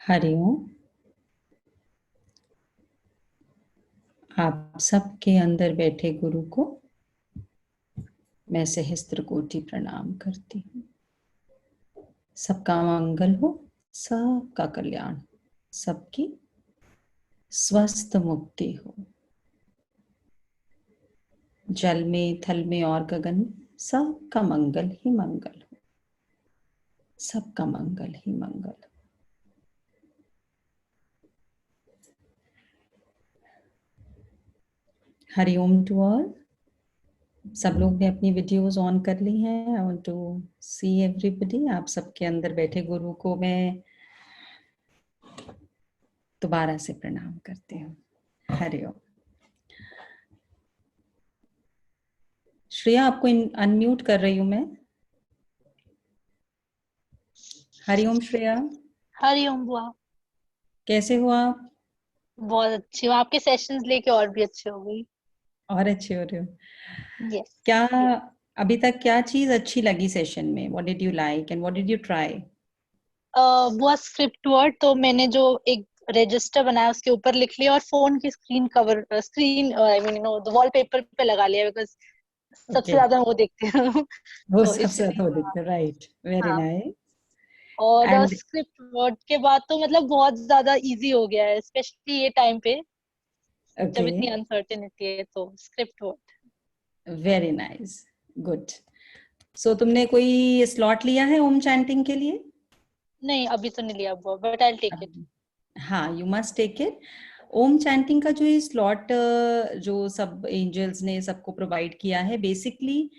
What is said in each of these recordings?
हरिओम। आप सबके अंदर बैठे गुरु को मैं सहस्त्र कोटि प्रणाम करती हूँ। सबका मंगल हो, सबका कल्याण, सबकी स्वस्थ मुक्ति हो। जल में, थल में और गगन में सबका मंगल ही मंगल हो, सबका मंगल ही मंगल हो। Hari Om to all. सब लोग ने अपनी वीडियोस ऑन कर ली हैं। I want to see everybody. आप सबके अंदर बैठे गुरु को मैं दोबारा से प्रणाम करती हूँ। हरिओम। श्रेया, आपको अनम्यूट कर रही हूँ मैं। हरिओम श्रेया। हरिओम बुआ। कैसे हो आप? बहुत अच्छी हो। आपके सेशंस लेके और भी अच्छे हो गई। और अच्छे हो रहे हो? यस। क्या अभी तक क्या चीज अच्छी लगी सेशन में? What did you like and what did you try? बुआ स्क्रिप्ट वर्ड तो मैंने जो एक रजिस्टर बनाया उसके ऊपर लिख लिया और फोन की screen cover screen I mean wallpaper पे लगा लिया बिकॉज सबसे ओके, ज्यादा वो देखते हैं वो तो सबसे इसलिए ज्यादा हो दिखता है। राइट, वेरी हाँ। नाइस। और एंड स्क्रिप्ट वर्ड के बाद तो मतलब बहुत ज्यादा इजी हो गया है स्पेशली ये टाइम पे जब ओके, इतनी अनसर्टेनिटी है तो script word. Very nice, good. So तुमने कोई स्लॉट लिया है ओम चैंटिंग के लिए? नहीं अभी तो नहीं लिया बुआ बट आई टेक इट। हाँ, you must take it. Om chanting का जो ये स्लॉट जो सब एंजल्स ने सबको प्रोवाइड किया है, बेसिकली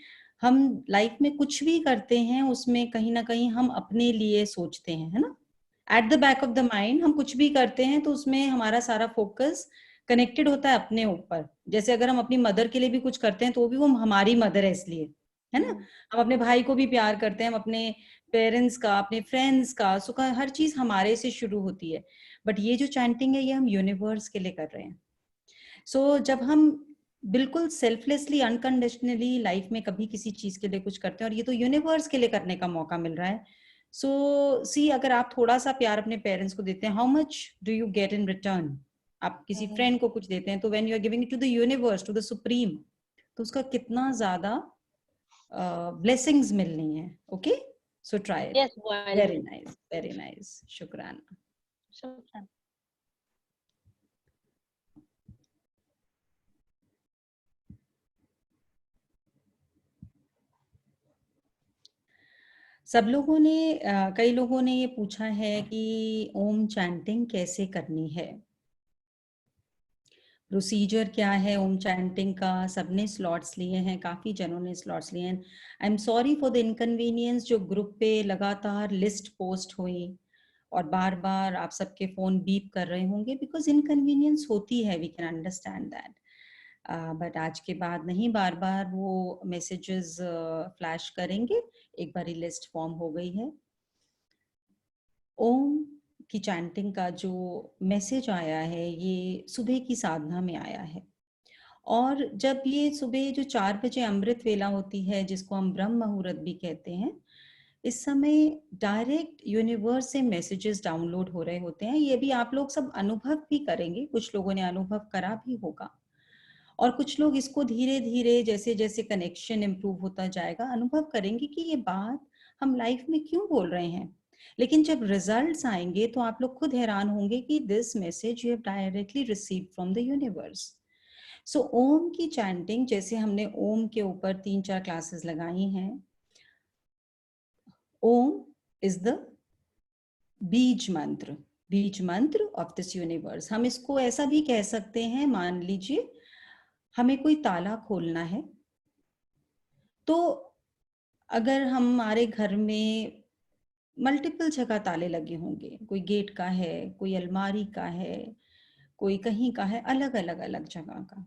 हम लाइफ में कुछ भी करते हैं उसमें कहीं ना कहीं हम अपने लिए सोचते हैं, है ना? At the back of the mind हम कुछ भी करते हैं तो उसमें हमारा सारा फोकस कनेक्टेड होता है अपने ऊपर। जैसे अगर हम अपनी मदर के लिए भी कुछ करते हैं तो भी वो हमारी मदर है इसलिए, है ना? हम अपने भाई को भी प्यार करते हैं, हम अपने पेरेंट्स का, अपने फ्रेंड्स का, सो हर चीज हमारे से शुरू होती है। बट ये जो चैंटिंग है ये हम यूनिवर्स के लिए कर रहे हैं। सो जब हम बिल्कुल सेल्फलेसली, अनकंडीशनली लाइफ में कभी किसी चीज के लिए कुछ करते हैं और ये तो यूनिवर्स के लिए करने का मौका मिल रहा है। सो सी, अगर आप थोड़ा सा प्यार अपने पेरेंट्स को देते हैं, how much do you get in return? आप किसी फ्रेंड को कुछ देते हैं तो when you are giving it to the universe, to the supreme, तो उसका कितना ज्यादा ब्लेसिंग्स मिलनी है। Okay, so try it. Yes बुआ। वेरी नाइस, वेरी नाइस, शुक्राना। शुक्रिया। सब लोगों ने कई लोगों ने ये पूछा है कि ओम चैंटिंग कैसे करनी है, प्रोसीजर क्या है ओम चैंटिंग का। सबने स्लॉट्स लिए हैं, काफी जनों ने स्लॉट्स लिए हैं। I am sorry for the inconvenience. जो ग्रुप पे लगातार लिस्ट पोस्ट हुई और बार बार आप सबके फोन बीप कर रहे होंगे, बिकॉज इनकन्वीनियंस होती है, we can understand that. But आज के बाद नहीं बार बार वो मैसेजेस फ्लैश करेंगे। एक बारी लिस्ट फॉर्म हो गई है। ओम की चैंटिंग का जो मैसेज आया है ये सुबह की साधना में आया है। और जब ये सुबह जो 4 बजे अमृत वेला होती है, जिसको हम ब्रह्म मुहूर्त भी कहते हैं, इस समय डायरेक्ट यूनिवर्स से मैसेजेस डाउनलोड हो रहे होते हैं। ये भी आप लोग सब अनुभव भी करेंगे, कुछ लोगों ने अनुभव करा भी होगा और कुछ लोग इसको धीरे धीरे जैसे जैसे कनेक्शन इम्प्रूव होता जाएगा अनुभव करेंगे कि ये बात हम लाइफ में क्यों बोल रहे हैं। लेकिन जब रिजल्ट्स आएंगे तो आप लोग खुद हैरान होंगे कि this message you have directly received from the universe. So Om की चैंटिंग, जैसे हमने ओम के ऊपर 3-4 क्लासेस लगाई हैं। ओम इज द बीज मंत्र, बीज मंत्र ऑफ दिस यूनिवर्स। हम इसको ऐसा भी कह सकते हैं, मान लीजिए हमें कोई ताला खोलना है तो अगर हमारे घर में मल्टीपल जगह ताले लगे होंगे, कोई गेट का है, कोई अलमारी का है, कोई कहीं का है, अलग अलग अलग जगह का।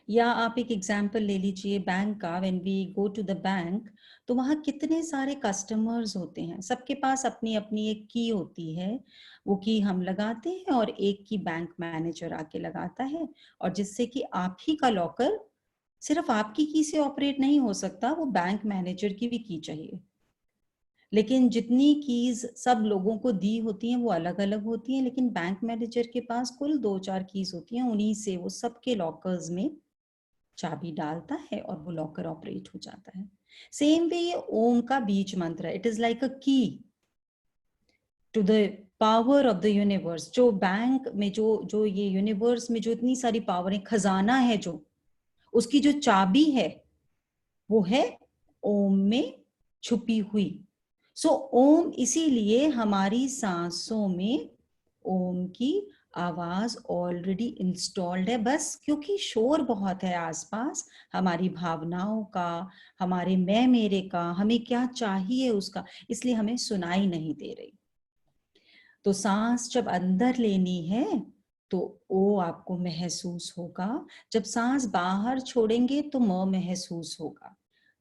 या आप एक एग्जाम्पल ले लीजिए बैंक का। When we go to the bank तो वहाँ कितने सारे कस्टमर्स होते हैं, सबके पास अपनी अपनी एक की होती है। वो की हम लगाते हैं और एक की बैंक मैनेजर आके लगाता है, और जिससे कि आप ही का लॉकर सिर्फ आपकी की से ऑपरेट नहीं हो सकता, वो बैंक मैनेजर की भी की चाहिए। लेकिन जितनी कीज सब लोगों को दी होती हैं वो अलग अलग होती हैं, लेकिन बैंक मैनेजर के पास कुल 2-4 कीज होती हैं, उन्हीं से वो सबके लॉकर्स में चाबी डालता है और वो लॉकर ऑपरेट हो जाता है। सेम वे ये ओम का बीज मंत्र है, it is like a key to the power of the universe. जो बैंक में जो जो ये यूनिवर्स में जो इतनी सारी पावर है, खजाना है, जो उसकी जो चाबी है वो है ओम में छुपी हुई। सो ओम इसीलिए हमारी सांसों में ओम की आवाज ऑलरेडी इंस्टॉल्ड है, बस क्योंकि शोर बहुत है आसपास, हमारी भावनाओं का, हमारे मैं मेरे का, हमें क्या चाहिए उसका, इसलिए हमें सुनाई नहीं दे रही। तो सांस जब अंदर लेनी है तो ओ आपको महसूस होगा, जब सांस बाहर छोड़ेंगे तो म महसूस होगा।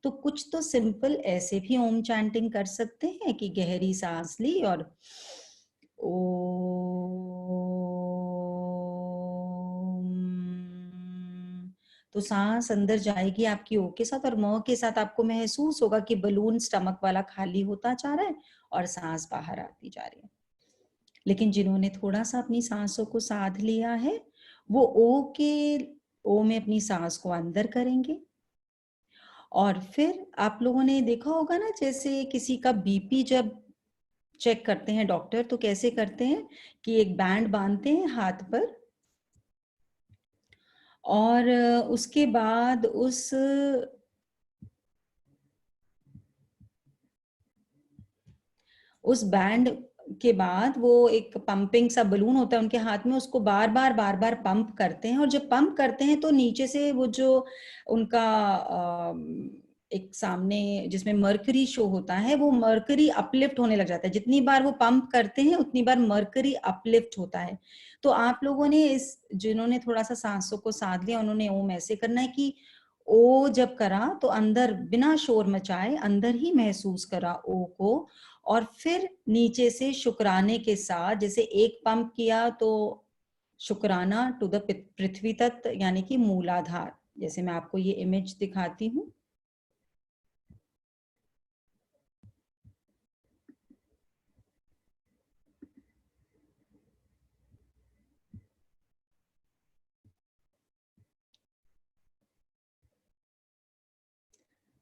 तो कुछ तो सिंपल ऐसे भी ओम चैंटिंग कर सकते हैं कि गहरी सांस ली और ओ, तो सांस अंदर जाएगी आपकी ओ के साथ, और म के साथ आपको महसूस होगा कि बलून स्टमक वाला खाली होता जा रहा है और सांस बाहर आती जा रही है। लेकिन जिन्होंने थोड़ा सा अपनी सांसों को साध लिया है वो ओ में अपनी सांस को अंदर करेंगे। और फिर आप लोगों ने देखा होगा ना, जैसे किसी का बीपी जब चेक करते हैं डॉक्टर तो कैसे करते हैं कि एक बैंड बांधते हैं हाथ पर, और उसके बाद उस बैंड के बाद वो एक पंपिंग सा बलून होता है उनके हाथ में, उसको बार बार पंप करते हैं, और जब पंप करते हैं तो नीचे से वो जो उनका एक सामने जिसमें मर्करी शो होता है, वो मर्करी अपलिफ्ट होने लग जाता है। जितनी बार वो पंप करते हैं उतनी बार मर्करी अपलिफ्ट होता है। तो आप लोगों ने जिन्होंने थोड़ा सा सांसों को साध लिया उन्होंने ओम ऐसे करना है कि ओ जब करा तो अंदर बिना शोर मचाए अंदर ही महसूस करा ओ को, और फिर नीचे से शुक्राने के साथ, जैसे एक पंप किया तो शुक्राना टू द पृथ्वी तत्व यानी कि मूलाधार। जैसे मैं आपको ये इमेज दिखाती हूँ,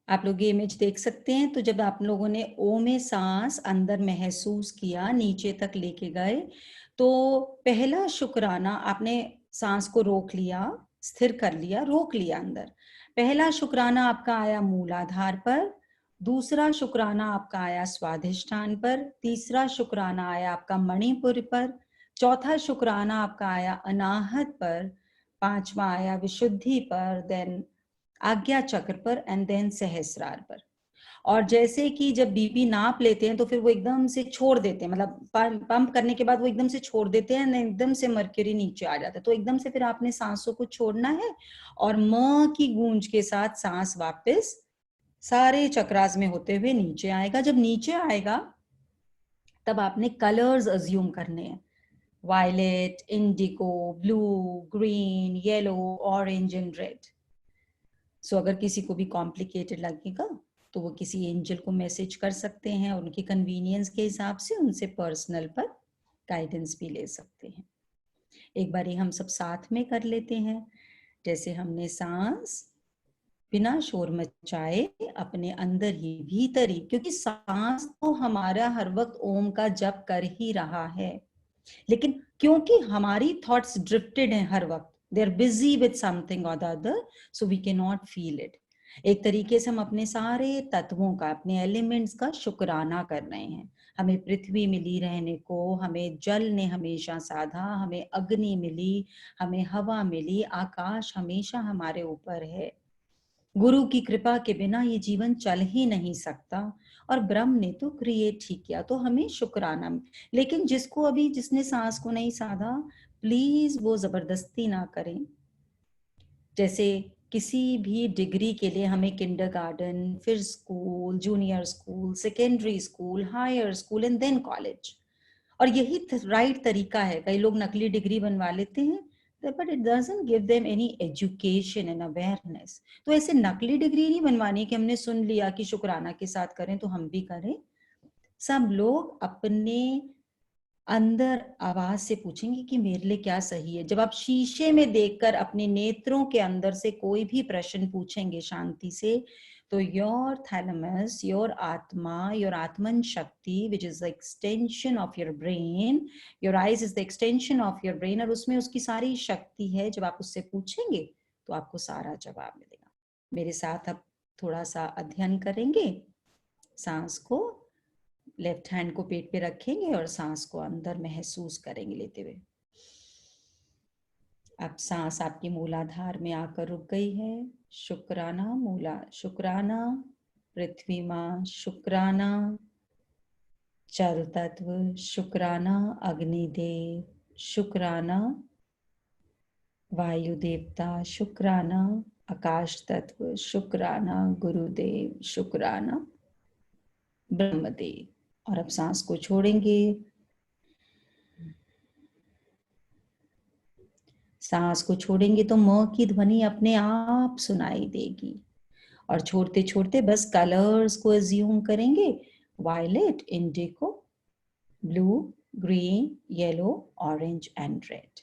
आप लोग ये इमेज देख सकते हैं। तो जब आप लोगों ने ओ में सांस अंदर महसूस किया, नीचे तक लेके गए, तो पहला शुक्राना आपने सांस को रोक लिया, स्थिर कर लिया, रोक लिया अंदर। पहला शुक्राना आपका आया मूलाधार पर, दूसरा शुक्राना आपका आया स्वाधिष्ठान पर, तीसरा शुक्राना आया आपका मणिपुर पर, चौथा शुक्राना आपका आया अनाहत पर, पांचवा आया विशुद्धि पर, देन आज्ञा चक्र पर, एंड देन सहस्रार पर। और जैसे कि जब बीपी नाप लेते हैं तो फिर वो एकदम से छोड़ देते हैं, मतलब पंप करने के बाद वो एकदम से छोड़ देते हैं, एकदम से मर्क्यूरी नीचे आ जाता है। तो एकदम से फिर आपने सांसों को छोड़ना है और म की गूंज के साथ सांस वापस सारे चक्रास में होते हुए नीचे आएगा। जब नीचे आएगा तब आपने कलर्स अज्यूम करने हैं, violet, indigo, blue, green, yellow, orange and red. So अगर किसी को भी कॉम्प्लिकेटेड लगेगा तो वो किसी एंजल को मैसेज कर सकते हैं, उनके कन्वीनियंस के हिसाब से उनसे पर्सनल पर गाइडेंस भी ले सकते हैं। एक बार हम सब साथ में कर लेते हैं। जैसे हमने सांस बिना शोर मचाए अपने अंदर ही भीतर ही, क्योंकि सांस तो हमारा हर वक्त ओम का जप कर ही रहा है, लेकिन क्योंकि हमारी थॉट्स ड्रिफ्टेड हैं हर वक्त, they are busy with something और the other, so we can not feel it. एक तरीके से हम अपने सारे तत्वों का, अपने एलिमेंट्स का शुक्राना कर रहे हैं। हमें पृथ्वी मिली रहने को, हमें जल ने हमेशा साधा, हमें अग्नि मिली, हमें हवा मिली, आकाश हमेशा हमारे ऊपर है। गुरु की कृपा के बिना ये जीवन चल ही नहीं सकता, और ब्रह्म ने तो क्रिएट ही किया, तो हमें शुक्राना। लेकिन जिसने सांस को नहीं साधा, प्लीज वो जबरदस्ती ना करें। जैसे किसी भी डिग्री के लिए हमें किंडरगार्टन, फिर school, junior school, secondary school, higher school and then college, और यही राइट तरीका है। कई लोग नकली डिग्री बनवा लेते हैं, but it doesn't give them any education and awareness. तो ऐसे नकली डिग्री नहीं बनवानी कि हमने सुन लिया कि शुक्राना के साथ करें तो हम भी करें। सब लोग अपने अंदर आवाज से पूछेंगे कि मेरे लिए क्या सही है। जब आप शीशे में देखकर अपने नेत्रों के अंदर से कोई भी प्रश्न पूछेंगे शांति से, तो योर थैलेमस, योर आत्मा, योर आत्मन शक्ति, which is the extension of your brain, your eyes is the extension of your brain, और उसमें उसकी सारी शक्ति है। जब आप उससे पूछेंगे तो आपको सारा जवाब मिलेगा। मेरे साथ अब थोड़ा सा अध्ययन करेंगे। सांस को, लेफ्ट हैंड को पेट पे रखेंगे और सांस को अंदर महसूस करेंगे लेते हुए। अब सांस आपकी मूलाधार में आकर रुक गई है। शुक्राना मूला, शुक्राना पृथ्वी माँ, शुक्राना जल तत्व, शुक्राना अग्निदेव, शुक्राना वायु देवता, शुक्राना आकाश तत्व, शुक्राना गुरुदेव, शुक्राना ब्रह्मदेव। और अब सांस को छोड़ेंगे। सांस को छोड़ेंगे तो म की ध्वनि अपने आप सुनाई देगी। और छोड़ते छोड़ते बस कलर्स को एज्यूम करेंगे। Violet, indigo, blue, green, yellow, orange and red.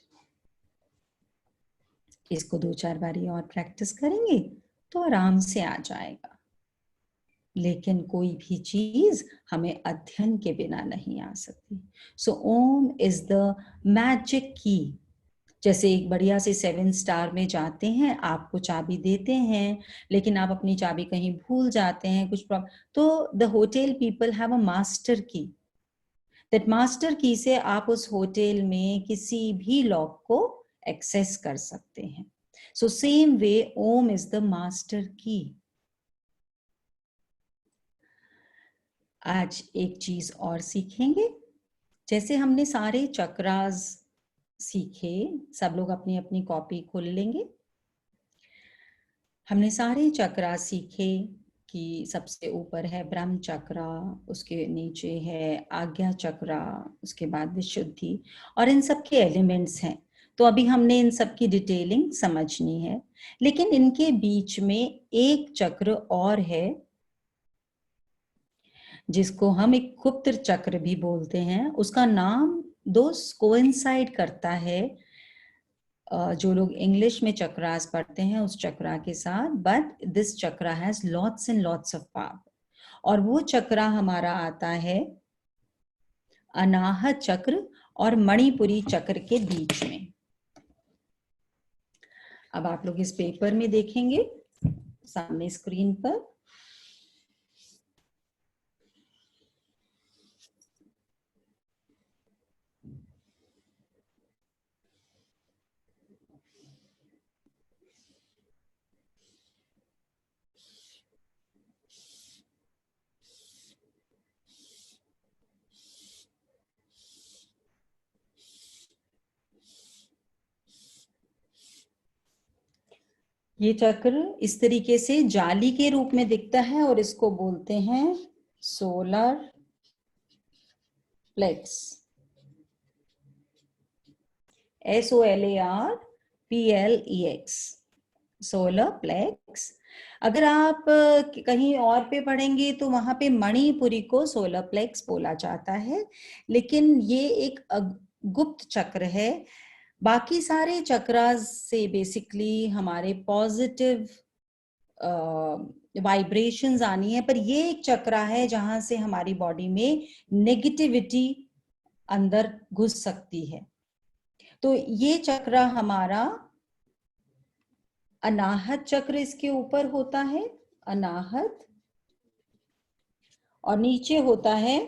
इसको 2-4 बारी और प्रैक्टिस करेंगे तो आराम से आ जाएगा। लेकिन कोई भी चीज हमें अध्ययन के बिना नहीं आ सकती। सो ओम इज द मैजिक की। जैसे एक बढ़िया से 7 स्टार में जाते हैं, आपको चाबी देते हैं, लेकिन आप अपनी चाबी कहीं भूल जाते हैं, कुछ प्रॉब्लम, तो the hotel people have a master की। दैट मास्टर की से आप उस होटल में किसी भी लॉक को एक्सेस कर सकते हैं। So same way Om is the master key. आज एक चीज और सीखेंगे। जैसे हमने सारे चक्रास सीखे, सब लोग अपनी अपनी कॉपी खोल लेंगे। हमने सारे चक्रा सीखे कि सबसे ऊपर है ब्रह्म चक्रा, उसके नीचे है आज्ञा चक्रा, उसके बाद विशुद्धि, और इन सब के एलिमेंट्स हैं। तो अभी हमने इन सब की डिटेलिंग समझनी है। लेकिन इनके बीच में एक चक्र और है जिसको हम एक गुप्त चक्र भी बोलते हैं। उसका नाम दोस्त कोइंसाइड करता है जो लोग इंग्लिश में चक्रास पढ़ते हैं उस चक्रा के साथ, but this chakra has lots and lots of power. और वो चक्रा हमारा आता है अनाहत चक्र और मणिपुरी चक्र के बीच में। अब आप लोग इस पेपर में देखेंगे सामने स्क्रीन पर, ये चक्र इस तरीके से जाली के रूप में दिखता है और इसको बोलते हैं solar plex, SOLARPLEX, solar plex. अगर आप कहीं और पे पढ़ेंगे तो वहां पे मणिपुरी को सोलर प्लेक्स बोला जाता है, लेकिन ये एक गुप्त चक्र है। बाकी सारे चक्रास से बेसिकली हमारे पॉजिटिव वाइब्रेशंस आनी है, पर ये एक चक्रा है जहां से हमारी बॉडी में नेगेटिविटी अंदर घुस सकती है। तो ये चक्रा हमारा अनाहत चक्र इसके ऊपर होता है, अनाहत, और नीचे होता है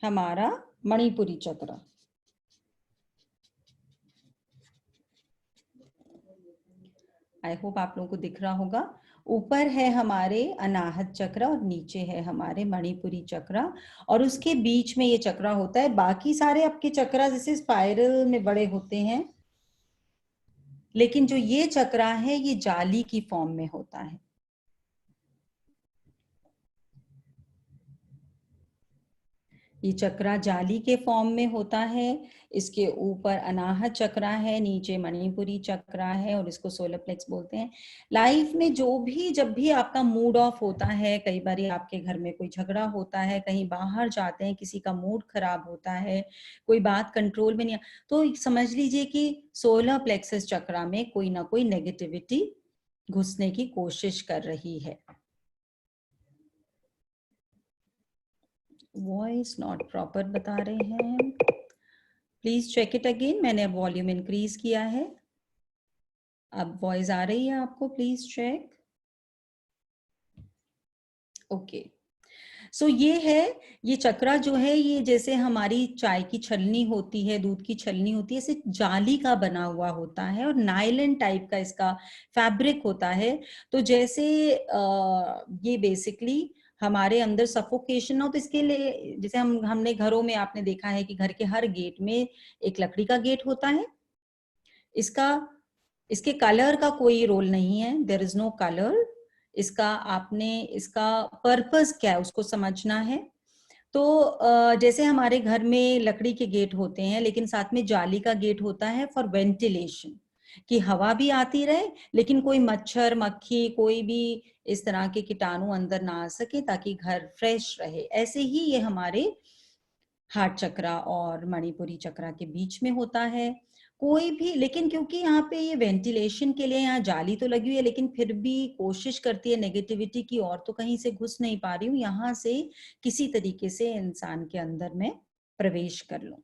हमारा मणिपुरी चक्र। आई होप आप लोगों को दिख रहा होगा। ऊपर है हमारे अनाहत चक्र और नीचे है हमारे मणिपुरी चक्र, और उसके बीच में ये चक्र होता है। बाकी सारे आपके चक्र जैसे स्पाइरल में बड़े होते हैं, लेकिन जो ये चक्र है ये जाली की फॉर्म में होता है। ये चक्रा जाली के फॉर्म में होता है। इसके ऊपर अनाहत चक्रा है, नीचे मणिपुरी चक्रा है और इसको सोलर प्लेक्स बोलते हैं। लाइफ में जब भी आपका मूड ऑफ होता है, कई बार आपके घर में कोई झगड़ा होता है, कहीं बाहर जाते हैं, किसी का मूड खराब होता है, कोई बात कंट्रोल में नहीं, तो समझ लीजिए कि सोलर प्लेक्सस चक्रा में कोई ना कोई नेगेटिविटी घुसने की कोशिश कर रही है। वॉइस नॉट प्रॉपर बता रहे हैं, प्लीज चेक इट अगेन। मैंने वॉल्यूम इंक्रीज किया है, अब वॉइस आ रही है आपको, प्लीज चेक। ओके, सो ये है, ये चक्रा जो है ये जैसे हमारी चाय की छलनी होती है, दूध की छलनी होती है, ऐसे जाली का बना हुआ होता है और नायलन टाइप का इसका फैब्रिक होता है। तो जैसे ये बेसिकली हमारे अंदर सफोकेशन हो, तो इसके लिए जैसे हमने घरों में आपने देखा है कि घर के हर गेट में एक लकड़ी का गेट होता है। इसके कलर का कोई रोल नहीं है, देयर इज नो कलर। इसका पर्पस क्या है उसको समझना है। तो जैसे हमारे घर में लकड़ी के गेट होते हैं, लेकिन साथ में जाली का गेट होता है फॉर वेंटिलेशन, कि हवा भी आती रहे लेकिन कोई मच्छर मक्खी कोई भी इस तरह के कीटाणु अंदर ना आ सके, ताकि घर फ्रेश रहे। ऐसे ही ये हमारे हार्ट चक्रा और मणिपुरी चक्रा के बीच में होता है। कोई भी, लेकिन क्योंकि यहाँ पे ये वेंटिलेशन के लिए यहाँ जाली तो लगी हुई है, लेकिन फिर भी कोशिश करती है नेगेटिविटी की, और तो कहीं से घुस नहीं पा रही हूँ, यहाँ से किसी तरीके से इंसान के अंदर में प्रवेश कर लूं।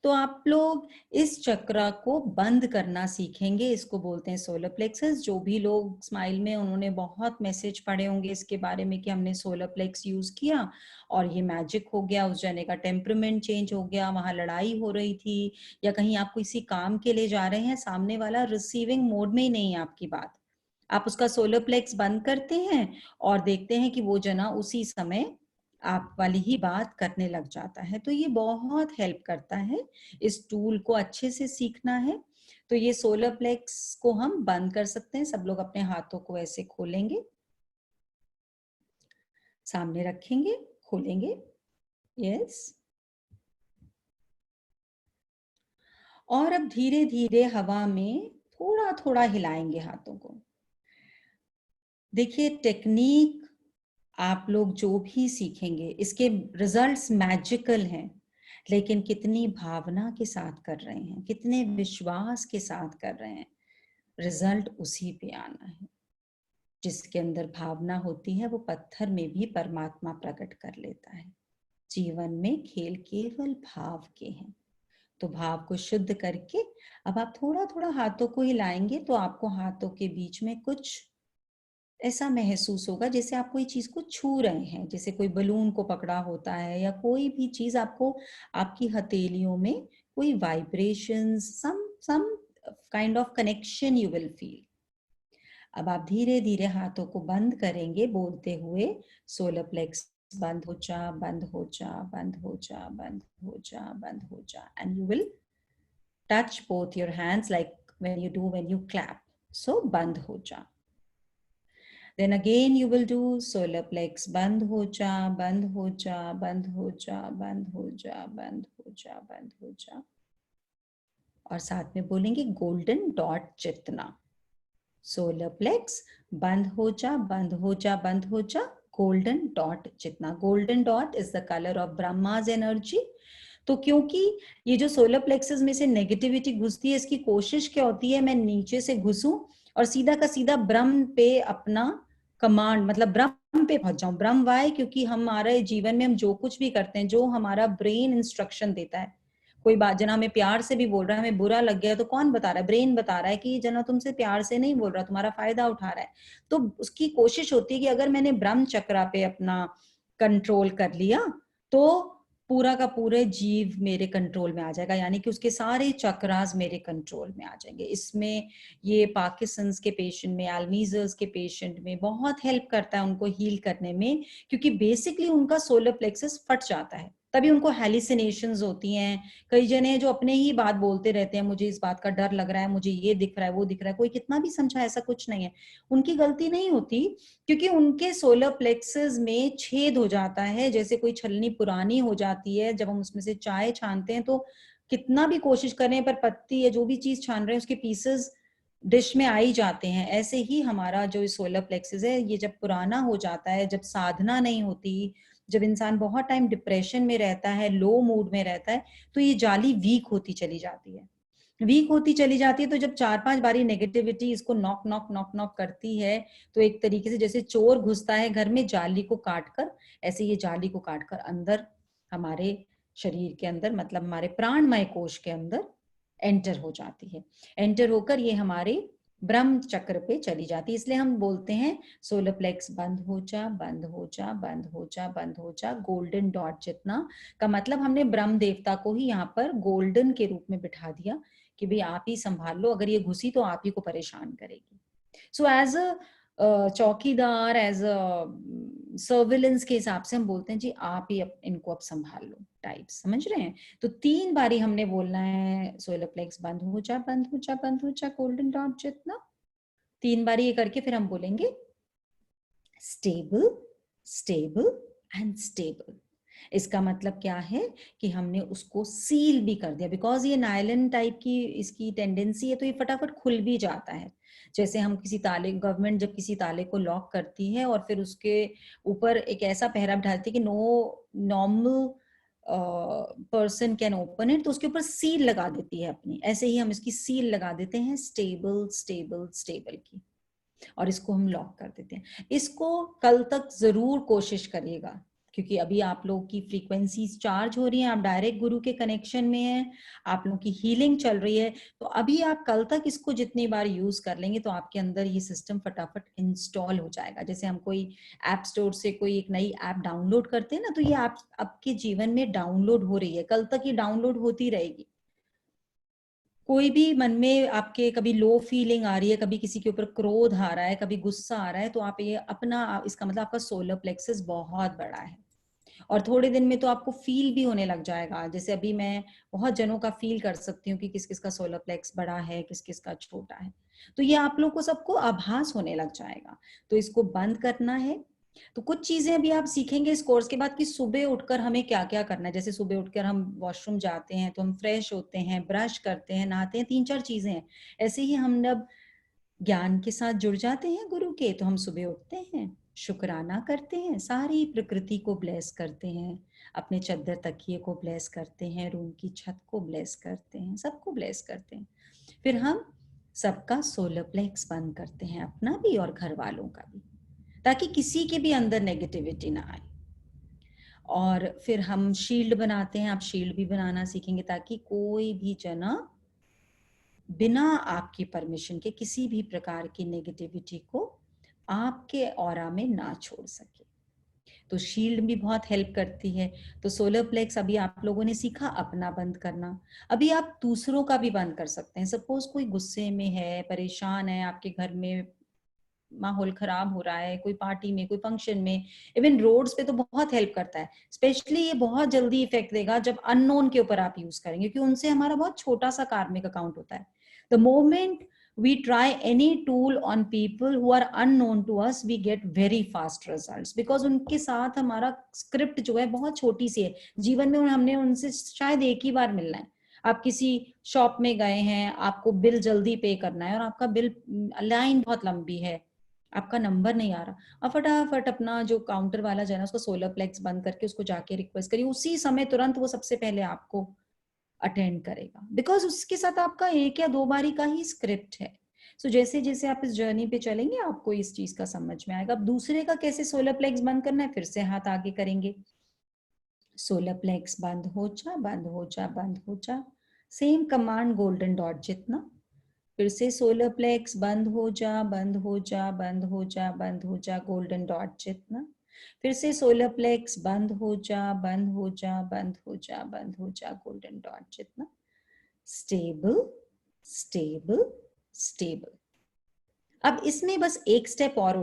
तो आप लोग इस चक्रा को बंद करना सीखेंगे, इसको बोलते हैं सोलर प्लेक्सस। जो भी लोग स्माइल में, उन्होंने बहुत मैसेज पढ़े होंगे इसके बारे में कि हमने सोलर प्लेक्स यूज किया और ये मैजिक हो गया, उस जने का टेम्परमेंट चेंज हो गया, वहां लड़ाई हो रही थी, या कहीं आप किसी काम के लिए जा रहे हैं, सामने वाला रिसीविंग मोड में ही नहीं है आपकी बात, आप उसका सोलर प्लेक्स बंद करते हैं और देखते हैं कि वो जना उसी समय आप वाली ही बात करने लग जाता है। तो ये बहुत हेल्प करता है, इस टूल को अच्छे से सीखना है। तो ये सोलर प्लेक्स को हम बंद कर सकते हैं। सब लोग अपने हाथों को ऐसे खोलेंगे, सामने रखेंगे, खोलेंगे, यस। और अब धीरे धीरे हवा में थोड़ा थोड़ा हिलाएंगे हाथों को। देखिए टेक्निक आप लोग जो भी सीखेंगे, इसके रिजल्ट्स मैजिकल हैं, लेकिन कितनी भावना के साथ कर रहे हैं, कितने विश्वास के साथ कर रहे हैं, रिजल्ट उसी पे आना है। जिसके अंदर भावना होती है वो पत्थर में भी परमात्मा प्रकट कर लेता है। जीवन में खेल केवल भाव के हैं, तो भाव को शुद्ध करके अब आप थोड़ा थोड़ा हाथों को हिलाएंगे, तो आपको हाथों के बीच में कुछ ऐसा महसूस होगा जैसे आप कोई चीज को छू रहे हैं, जैसे कोई बलून को पकड़ा होता है, या कोई भी चीज आपको, आपकी हथेलियों में कोई vibrations, some kind of connection you will feel. अब आप धीरे धीरे हाथों को बंद करेंगे बोलते हुए, सोलर प्लेक्स बंद हो जा, बंद हो जा, बंद हो जा, बंद हो जा, बंद हो जा, and you will touch both your hands like when you do when you clap. So बंद हो जा। Then again you will do solar plex, बंद हो जा, बंद हो जा, बंद हो जा, बंद हो जा, बंद हो जा, बंद हो जा, और साथ में बोलेंगे गोल्डन डॉट जितना। सोलर प्लेक्स बंद हो जा, बंद हो जा, बंद हो जा, गोल्डन डॉट जितना। Golden dot is the colour of Brahma's energy. तो क्योंकि ये जो सोलर प्लेक्सेस में से नेगेटिविटी घुसती है, इसकी कोशिश क्या होती है, मैं नीचे से घुसूं और सीधा का सीधा ब्रह्म पे अपना कमांड, मतलब ब्रह्म पे पहुंच जाऊं। ब्रह्म वाय, क्योंकि हमारे जीवन में हम जो कुछ भी करते हैं, जो हमारा ब्रेन इंस्ट्रक्शन देता है, कोई बात जना हमें प्यार से भी बोल रहा है, हमें बुरा लग गया, तो कौन बता रहा है, ब्रेन बता रहा है कि जना तुमसे प्यार से नहीं बोल रहा, तुम्हारा फायदा उठा रहा है। तो उसकी कोशिश होती है कि अगर मैंने ब्रह्म चक्रा पे अपना कंट्रोल कर लिया तो पूरा का पूरे जीव मेरे कंट्रोल में आ जाएगा, यानी कि उसके सारे चक्रास मेरे कंट्रोल में आ जाएंगे। इसमें ये पार्किंसंस के पेशेंट में, अल्मीजर्स के पेशेंट में बहुत हेल्प करता है उनको हील करने में, क्योंकि बेसिकली उनका सोलर प्लेक्सस फट जाता है, तभी उनको हेलिसिनेशंस होती हैं। कई जने हैं जो अपने ही बात बोलते रहते हैं, मुझे इस बात का डर लग रहा है, मुझे ये दिख रहा है, वो दिख रहा है, कोई कितना भी समझा ऐसा कुछ नहीं है, उनकी गलती नहीं होती, क्योंकि उनके सोलर प्लेक्सेस में छेद हो जाता है, जैसे कोई छलनी पुरानी हो जाती है, जब हम उसमें से चाय छानते हैं तो कितना भी कोशिश करें पर पत्ती या जो भी चीज छान रहे हैं उसके पीसेस डिश में आ ही जाते हैं। ऐसे ही हमारा जो सोलर प्लेक्सेस है, ये जब पुराना हो जाता है, जब साधना नहीं होती, जब इंसान बहुत टाइम डिप्रेशन में रहता है, लो मूड में रहता है, तो ये जाली वीक होती चली जाती है, वीक होती चली जाती है। तो जब 4-5 बारी नेगेटिविटी इसको नॉक नॉक नॉक नॉक करती है, तो एक तरीके से जैसे चोर घुसता है घर में जाली को काट कर, ऐसे ये जाली को काट कर अंदर हमारे शरीर के अंदर, मतलब हमारे प्राणमय कोश के अंदर एंटर हो जाती है। एंटर होकर ये हमारे ब्रह्म चक्र पे चली जाती है। इसलिए हम बोलते हैं सोलर प्लेक्स बंद हो जा, बंद हो जा, बंद हो जा, बंद हो जा, गोल्डन डॉट जितना का मतलब हमने ब्रह्म देवता को ही यहाँ पर गोल्डन के रूप में बिठा दिया कि भाई आप ही संभाल लो, अगर ये घुसी तो आप ही को परेशान करेगी। सो एज अ चौकीदार, एज अ सर्विलेंस के हिसाब से हम बोलते हैं जी आप ही इनको अब संभाल लो टाइप, समझ रहे हैं। तो 3 बारी हमने बोलना है सोलर प्लेक्स बंद हो जा, बंद हो जा, बंद हो जा, गोल्डन डॉट जितना। 3 बारी ये करके फिर हम बोलेंगे स्टेबल, स्टेबल एंड स्टेबल। इसका मतलब क्या है कि हमने उसको सील भी कर दिया, बिकॉज ये नायलन टाइप की इसकी टेंडेंसी है, तो ये फटाफट खुल भी जाता है। जैसे हम किसी ताले, गवर्नमेंट जब किसी ताले को लॉक करती है और फिर उसके ऊपर एक ऐसा पहरा डालती है कि no normal person can open it, तो उसके ऊपर सील लगा देती है अपनी, ऐसे ही हम इसकी सील लगा देते हैं स्टेबल स्टेबल स्टेबल की, और इसको हम लॉक कर देते हैं। इसको कल तक जरूर कोशिश करिएगा, क्योंकि अभी आप लोग की फ्रीक्वेंसीज चार्ज हो रही हैं, आप डायरेक्ट गुरु के कनेक्शन में हैं, आप लोग की हीलिंग चल रही है, तो अभी आप कल तक इसको जितनी बार यूज कर लेंगे तो आपके अंदर ये सिस्टम फटाफट इंस्टॉल हो जाएगा। जैसे हम कोई ऐप स्टोर से कोई एक नई ऐप डाउनलोड करते हैं ना, तो ये आप आपके जीवन में डाउनलोड हो रही है, कल तक ये डाउनलोड होती रहेगी। कोई भी मन में आपके कभी लो फीलिंग आ रही है, कभी किसी के ऊपर क्रोध आ रहा है, कभी गुस्सा आ रहा है, तो आप ये अपना, इसका मतलब आपका सोलर प्लेक्सस बहुत बड़ा है, और थोड़े दिन में तो आपको फील भी होने लग जाएगा। जैसे अभी मैं बहुत जनों का फील कर सकती हूँ कि किस किस का सोलर प्लेक्स बड़ा है, किस किस का छोटा है, तो ये आप लोग को सबको आभास होने लग जाएगा। तो इसको बंद करना है। तो कुछ चीजें अभी आप सीखेंगे इस कोर्स के बाद कि सुबह उठकर हमें क्या क्या करना है। जैसे सुबह उठकर हम वॉशरूम जाते हैं तो हम फ्रेश होते हैं, ब्रश करते हैं, नहाते हैं, 3-4 चीजें हैं। ऐसे ही हम जब ज्ञान के साथ जुड़ जाते हैं गुरु के, तो हम सुबह उठते हैं, शुक्राना करते हैं, सारी प्रकृति को ब्लेस करते हैं, अपने चद्दर तकिए को ब्लेस करते हैं, रूम की छत को ब्लेस करते हैं, सबको ब्लेस करते हैं। फिर हम सबका सोलर प्लेक्स बंद करते हैं, अपना भी और घर वालों का भी, ताकि किसी के भी अंदर नेगेटिविटी ना आए। और फिर हम शील्ड बनाते हैं, आप शील्ड भी बनाना सीखेंगे, ताकि कोई भी जना बिना आपकी परमिशन के किसी भी प्रकार की नेगेटिविटी को आपके ऑरा में ना छोड़ सके। तो शील्ड भी बहुत हेल्प करती है। तो सोलर प्लेक्स अभी आप लोगों ने सीखा अपना बंद करना, अभी आप दूसरों का भी बंद कर सकते हैं। सपोज कोई गुस्से में है, परेशान है, आपके घर में माहौल खराब हो रहा है, कोई पार्टी में, कोई फंक्शन में, इवन रोड्स पे तो बहुत हेल्प करता है। स्पेशली ये बहुत जल्दी इफेक्ट देगा जब अननोन के ऊपर आप यूज करेंगे, क्योंकि उनसे हमारा बहुत छोटा सा कार्मिक अकाउंट होता है। The moment we try any tool on people who are unknown to us, we get very fast results, because उनके साथ हमारा स्क्रिप्ट जो है बहुत छोटी सी है। जीवन में हमने उनसे शायद एक ही बार मिलना है। आप किसी शॉप में गए हैं, आपको बिल जल्दी पे करना है, और आपका बिल लाइन बहुत लंबी है, आपका नंबर नहीं आ रहा, आप फटाफट अपना जो काउंटर वाला जो है ना, उसको सोलर प्लेक्स बंद करके उसको जाके रिक्वेस्ट करिए, उसी समय तुरंत वो सबसे पहले आपको अटेंड करेगा, बिकॉज उसके साथ आपका 1 या 2 बारी का ही स्क्रिप्ट है। सो जैसे जैसे आप इस जर्नी पे चलेंगे आपको इस चीज का समझ में आएगा। अब दूसरे का कैसे सोलर प्लेक्स बंद करना है, फिर से हाथ आगे करेंगे, सोलर प्लेक्स बंद हो जा, बंद हो जा, बंद हो जा, सेम कमांड गोल्डन डॉट जितना। फिर से सोलर प्लेक्स बंद हो जा, बंद हो जा, बंद हो जा, बंद हो जा, गोल्डन डॉट जितना। फिर से सोलर प्लेक्स बंद हो जा, बंद हो जा, बंद हो जा, बंद हो जा, गोल्डन डॉट जितना। Stable, stable, stable. अब इसमें बस एक स्टेप और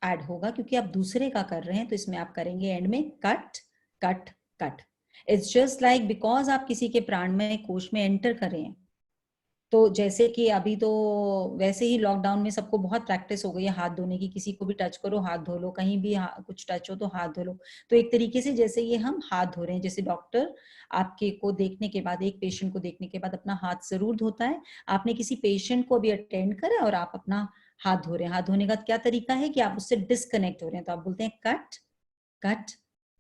ऐड होगा, क्योंकि आप दूसरे का कर रहे हैं, तो इसमें आप करेंगे एंड में cut, cut, cut. It's just like because आप किसी के प्राणमय कोश में एंटर करें, तो जैसे कि अभी तो वैसे ही लॉकडाउन में सबको बहुत प्रैक्टिस हो गई है हाथ धोने की, किसी को भी टच करो हाथ धो लो, कहीं भी कुछ टच हो तो हाथ धो लो। तो एक तरीके से जैसे ये हम हाथ धो रहे हैं, जैसे डॉक्टर आपके को देखने के बाद, एक पेशेंट को देखने के बाद अपना हाथ जरूर धोता है, आपने किसी पेशेंट को भी अटेंड करा और आप अपना हाथ धो रहे हैं। हाथ धोने का क्या तरीका है कि आप उससे डिस्कनेक्ट हो रहे हैं, तो आप बोलते हैं कट कट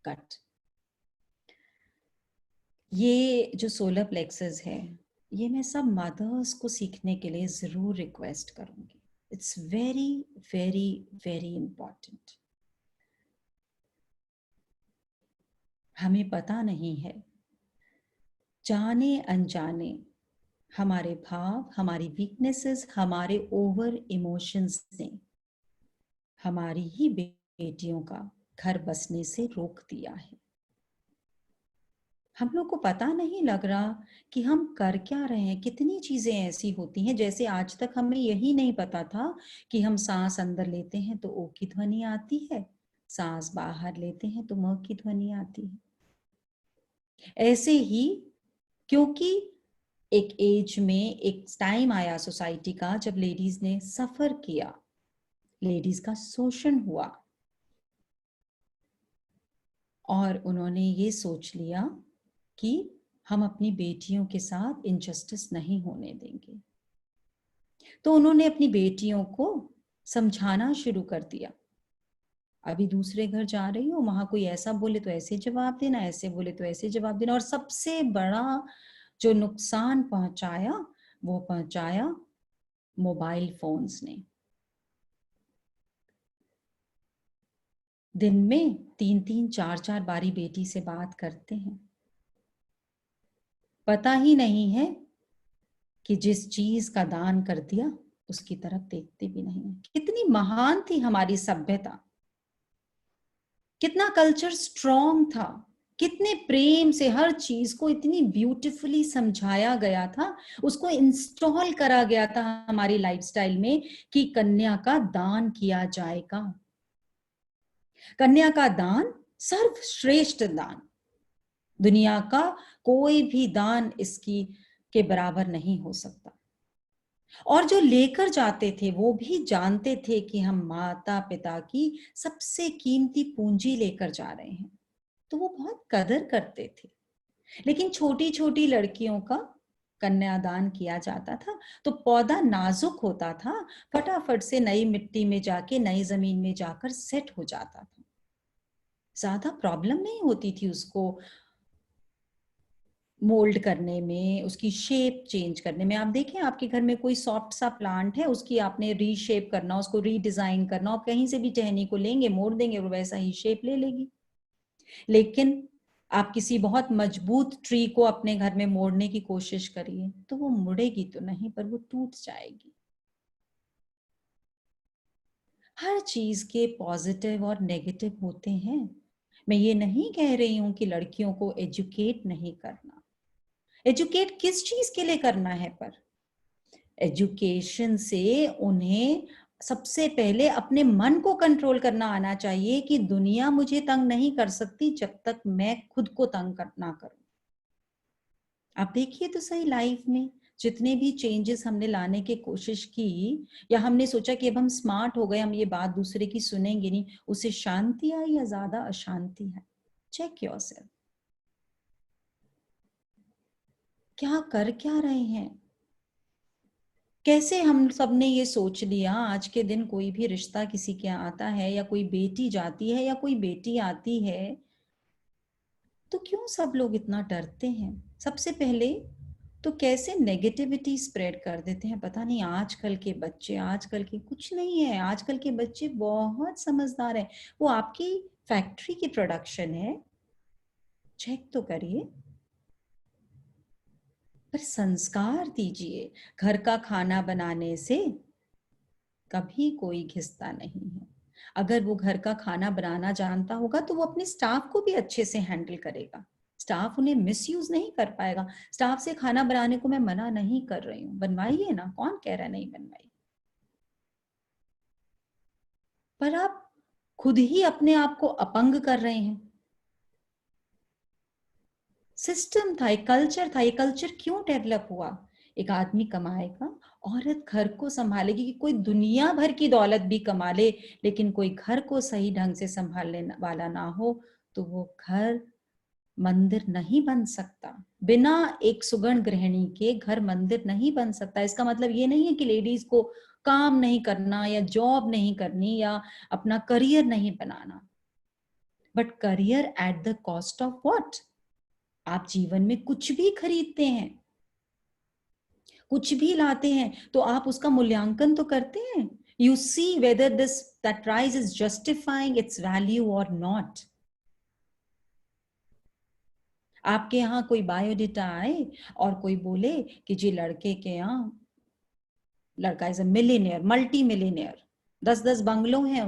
कट। ये जो सोलर प्लेक्सस है, ये मैं सब मदर्स को सीखने के लिए जरूर रिक्वेस्ट करूंगी। It's very very very important. हमें पता नहीं है, जाने अनजाने हमारे भाव, हमारी वीकनेसेस, हमारे ओवर इमोशंस ने हमारी ही बेटियों का घर बसने से रोक दिया है। हम लोग को पता नहीं लग रहा कि हम कर क्या रहे हैं। कितनी चीजें ऐसी होती हैं, जैसे आज तक हमें यही नहीं पता था कि हम सांस अंदर लेते हैं तो ओ की ध्वनि आती है, सांस बाहर लेते हैं तो म की ध्वनि आती है। ऐसे ही, क्योंकि एक एज में एक टाइम आया सोसाइटी का जब लेडीज ने सफर किया, लेडीज का शोषण हुआ, और उन्होंने ये सोच लिया कि हम अपनी बेटियों के साथ इनजस्टिस नहीं होने देंगे। तो उन्होंने अपनी बेटियों को समझाना शुरू कर दिया। अभी दूसरे घर जा रही हो, वहां कोई ऐसा बोले तो ऐसे जवाब देना, ऐसे बोले तो ऐसे जवाब देना। और सबसे बड़ा जो नुकसान पहुंचाया वो पहुंचाया मोबाइल फोन्स ने। दिन में 3-3 4-4 बारी बेटी से बात करते हैं, पता ही नहीं है कि जिस चीज का दान कर दिया उसकी तरफ देखते भी नहीं है। कितनी महान थी हमारी सभ्यता, कितना कल्चर स्ट्रॉन्ग था, कितने प्रेम से हर चीज को इतनी ब्यूटीफुली समझाया गया था, उसको इंस्टॉल करा गया था हमारी लाइफस्टाइल में कि कन्या का दान किया जाएगा। कन्या का दान सर्वश्रेष्ठ दान, दुनिया का कोई भी दान इसकी के बराबर नहीं हो सकता। और जो लेकर जाते थे वो भी जानते थे कि हम माता पिता की सबसे कीमती पूंजी लेकर जा रहे हैं, तो वो बहुत कदर करते थे। लेकिन छोटी छोटी लड़कियों का कन्यादान किया जाता था तो पौधा नाजुक होता था, फटाफट से नई मिट्टी में जाके, नई जमीन में जाकर सेट हो जाता था। ज्यादा प्रॉब्लम नहीं होती थी उसको मोल्ड करने में, उसकी शेप चेंज करने में। आप देखें आपके घर में कोई सॉफ्ट सा प्लांट है, उसकी आपने रीशेप करना, उसको रीडिजाइन करना, आप कहीं से भी टहनी को लेंगे मोड़ देंगे वो वैसा ही शेप ले लेगी। लेकिन आप किसी बहुत मजबूत ट्री को अपने घर में मोड़ने की कोशिश करिए तो वो मुड़ेगी तो नहीं, पर वो टूट जाएगी। हर चीज के पॉजिटिव और नेगेटिव होते हैं। मैं ये नहीं कह रही हूं कि लड़कियों को एजुकेट नहीं करना, एजुकेट किस चीज के लिए करना है, पर एजुकेशन से उन्हें सबसे पहले अपने मन को कंट्रोल करना आना चाहिए कि दुनिया मुझे तंग नहीं कर सकती जब तक मैं खुद को तंग ना करूं। आप देखिए तो सही, लाइफ में जितने भी चेंजेस हमने लाने की कोशिश की, या हमने सोचा कि अब हम स्मार्ट हो गए, हम ये बात दूसरे की सुनेंगे नहीं, उससे शांति आई या ज्यादा अशांति है? Check yourself. क्या कर क्या रहे हैं? कैसे हम सब ने ये सोच लिया आज के दिन कोई भी रिश्ता किसी के आता है, या कोई बेटी जाती है या कोई बेटी आती है, तो क्यों सब लोग इतना डरते हैं? सबसे पहले तो कैसे नेगेटिविटी स्प्रेड कर देते हैं। पता नहीं आजकल के बच्चे, आजकल के कुछ नहीं है, आजकल के बच्चे बहुत समझदार हैं। वो आपकी फैक्ट्री की प्रोडक्शन है, चेक तो करिए। पर संस्कार दीजिए। घर का खाना बनाने से कभी कोई घिसता नहीं है। अगर वो घर का खाना बनाना जानता होगा तो वो अपने स्टाफ को भी अच्छे से हैंडल करेगा, स्टाफ उन्हें मिसयूज नहीं कर पाएगा। स्टाफ से खाना बनाने को मैं मना नहीं कर रही हूँ, बनवाइए ना, कौन कह रहा है नहीं बनवाइए, पर आप खुद ही अपने आप को अपंग कर रहे हैं। सिस्टम था, एक कल्चर था। ये कल्चर क्यों डेवलप हुआ? एक आदमी कमाएगा, औरत घर को संभालेगी। कि कोई दुनिया भर की दौलत भी कमा ले, लेकिन कोई घर को सही ढंग से संभालने वाला ना हो, तो वो घर मंदिर नहीं बन सकता। बिना एक सुगण गृहिणी के घर मंदिर नहीं बन सकता। इसका मतलब ये नहीं है कि लेडीज को काम नहीं करना या जॉब नहीं करनी या अपना करियर नहीं बनाना, but career at the cost of what? आप जीवन में कुछ भी खरीदते हैं, कुछ भी लाते हैं, तो आप उसका मूल्यांकन तो करते हैं। You see whether this that price is justifying it's value और नॉट। आपके यहाँ कोई बायोडेटा आए और कोई बोले कि जी लड़के के यहाँ, लड़का is a millionaire, multi millionaire, 10-10 बंगलों हैं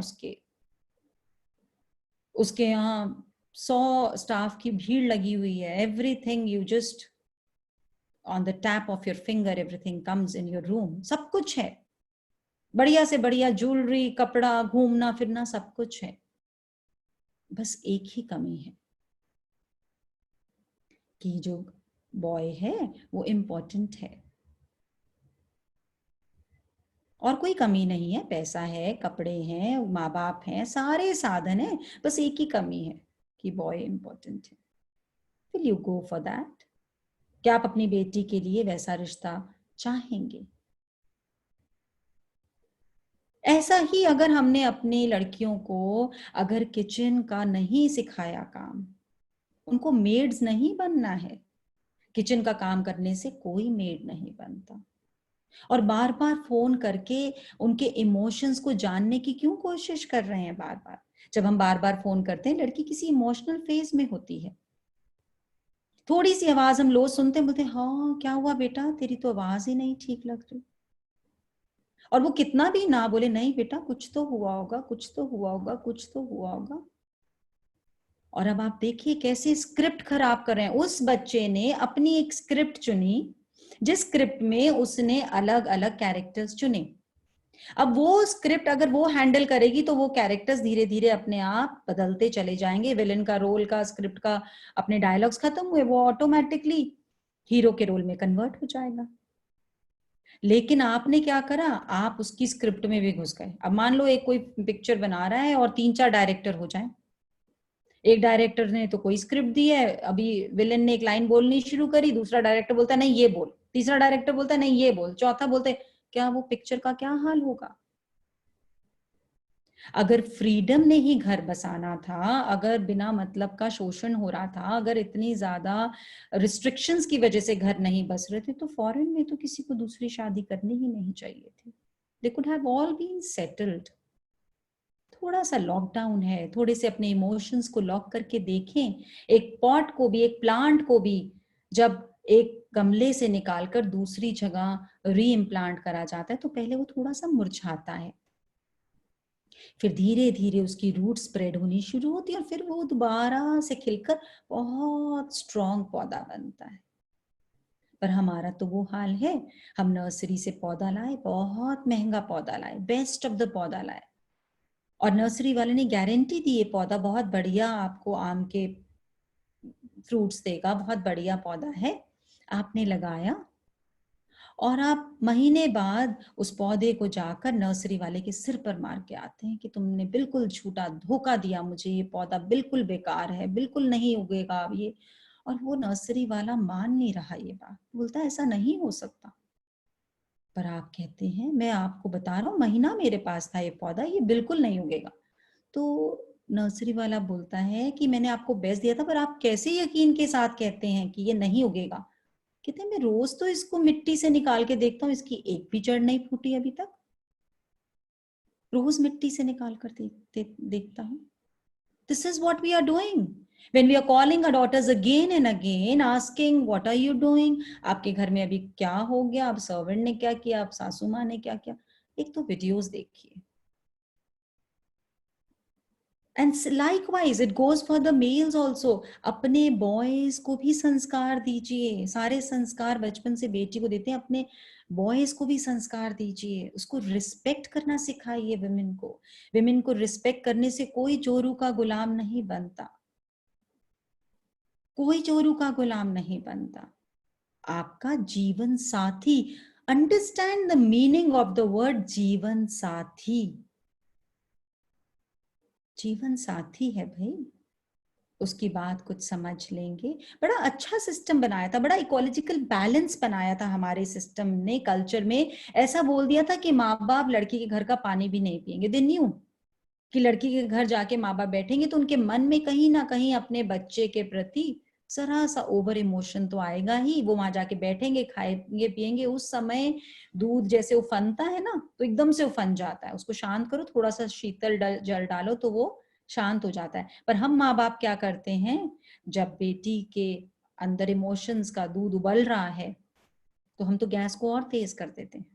उसके यहाँ 100 स्टाफ की भीड़ लगी हुई है, everything you just on the tap of your finger everything comes in your room, सब कुछ है, बढ़िया से बढ़िया ज्वेलरी, कपड़ा, घूमना फिरना, सब कुछ है। बस एक ही कमी है कि जो बॉय है वो इम्पोर्टेंट है। और कोई कमी नहीं है, पैसा है, कपड़े हैं, माँ बाप हैं, सारे साधन है, बस एक ही कमी है कि बॉय इम्पोर्टेंट है। Will you go for that? क्या आप अपनी बेटी के लिए वैसा रिश्ता चाहेंगे? ऐसा ही अगर हमने अपनी लड़कियों को अगर किचन का नहीं सिखाया काम, उनको मेड्स नहीं बनना है, किचन का काम करने से कोई मेड नहीं बनता। और बार बार फोन करके उनके इमोशंस को जानने की क्यों कोशिश कर रहे हैं बार बार? जब हम बार बार फोन करते हैं, लड़की किसी इमोशनल फेज में होती है, थोड़ी सी आवाज हम लो सुनते हैं, बोलते हैं हाँ क्या हुआ बेटा, तेरी तो आवाज ही नहीं ठीक लग रही। और वो कितना भी ना बोले, नहीं बेटा कुछ तो हुआ होगा, कुछ तो हुआ होगा, कुछ तो हुआ होगा। और अब आप देखिए कैसे स्क्रिप्ट खराब कर रहे हैं। उस बच्चे ने अपनी एक स्क्रिप्ट चुनी, जिस स्क्रिप्ट में उसने अलग अलग कैरेक्टर्स चुने। अब वो स्क्रिप्ट अगर वो हैंडल करेगी तो वो कैरेक्टर्स धीरे धीरे अपने आप बदलते चले जाएंगे। विलेन का रोल का, स्क्रिप्ट का, अपने डायलॉग्स खत्म हुए, वो ऑटोमेटिकली हीरो के रोल में कन्वर्ट हो जाएगा। लेकिन आपने क्या करा, आप उसकी स्क्रिप्ट में भी घुस गए। अब मान लो एक कोई पिक्चर बना रहा है और 3-4 डायरेक्टर हो जाएं। एक डायरेक्टर ने तो कोई स्क्रिप्ट दी है, अभी विलेन ने एक लाइन बोलनी शुरू करी, दूसरा डायरेक्टर बोलता है नहीं ये बोल, तीसरा डायरेक्टर बोलता है नहीं ये बोल, चौथा बोलते क्या वो पिक्चर का क्या हाल होगा? अगर फ्रीडम ने ही घर बसाना था, अगर बिना मतलब का शोषण हो रहा था, अगर इतनी ज्यादा रिस्ट्रिक्शंस की वजह से घर नहीं बस रहे थे, तो फॉरेन में तो किसी को दूसरी शादी करनी ही नहीं चाहिए थी। They could have all been settled. थोड़ा सा लॉकडाउन है, थोड़े से अपने इमोशंस को लॉक करके देखें। एक पॉट को भी, एक प्लांट को भी जब एक गमले से निकालकर दूसरी जगह री इम्प्लांट करा जाता है तो पहले वो थोड़ा सा मुरझाता है, फिर धीरे धीरे उसकी रूट स्प्रेड होनी शुरू होती है और फिर वो दोबारा से खिलकर बहुत स्ट्रॉन्ग पौधा बनता है। पर हमारा तो वो हाल है, हम नर्सरी से पौधा लाए, बहुत महंगा पौधा लाए, बेस्ट ऑफ द पौधा लाए, और नर्सरी वाले ने गारंटी दी ये पौधा बहुत बढ़िया आपको आम के फ्रूट्स देगा, बहुत बढ़िया पौधा है। आपने लगाया और आप महीने बाद उस पौधे को जाकर नर्सरी वाले के सिर पर मार के आते हैं कि तुमने बिल्कुल झूठा धोखा दिया मुझे, ये पौधा बिल्कुल बेकार है, बिल्कुल नहीं उगेगा अब ये। और वो नर्सरी वाला मान नहीं रहा ये बात, बोलता है ऐसा नहीं हो सकता। पर आप कहते हैं मैं आपको बता रहा हूँ, महीना मेरे पास था ये पौधा, ये बिल्कुल नहीं उगेगा। तो नर्सरी वाला बोलता है कि मैंने आपको बेस्ट दिया था, पर आप कैसे यकीन के साथ कहते हैं कि ये नहीं उगेगा? कहते हैं मैं रोज तो इसको मिट्टी से निकाल के देखता हूँ, इसकी एक भी जड़ नहीं फूटी अभी तक, रोज मिट्टी से निकाल कर देखता हूँ। This is what we are doing when we are calling our daughters again and again asking what are you doing, आपके घर में अभी क्या हो गया, अब सर्वेंट ने क्या किया, अब सासू माँ ने क्या किया। एक तो वीडियोस देखिए। And likewise it goes for the mails also. अपने बॉयज को भी संस्कार दीजिए, सारे संस्कार बचपन से बेटी को देते हैं, अपने बॉयज को भी संस्कार दीजिए, उसको रिस्पेक्ट करना सिखाइए। विमेन को रिस्पेक्ट करने से कोई जोरू का गुलाम नहीं बनता, कोई चोरू का गुलाम नहीं बनता, आपका जीवन साथी। Understand the meaning of the word जीवन साथी। जीवन साथी है भाई, उसकी बात कुछ समझ लेंगे। बड़ा अच्छा सिस्टम बनाया था, बड़ा इकोलॉजिकल बैलेंस बनाया था हमारे सिस्टम ने, कल्चर में। ऐसा बोल दिया था कि माँ बाप लड़की के घर का पानी भी नहीं पियेंगे। दे न्यू कि लड़की के घर जाके माँ बाप बैठेंगे तो उनके मन में कहीं ना कहीं अपने बच्चे के प्रति जरा सा ओवर इमोशन तो आएगा ही। वो वहां जाके बैठेंगे, खाएंगे पियेंगे। उस समय दूध जैसे उफनता है ना, तो एकदम से उफन जाता है। उसको शांत करो, थोड़ा सा शीतल जल डालो तो वो शांत हो जाता है। पर हम माँ बाप क्या करते हैं, जब बेटी के अंदर इमोशंस का दूध उबल रहा है तो हम तो गैस को और तेज कर देते हैं,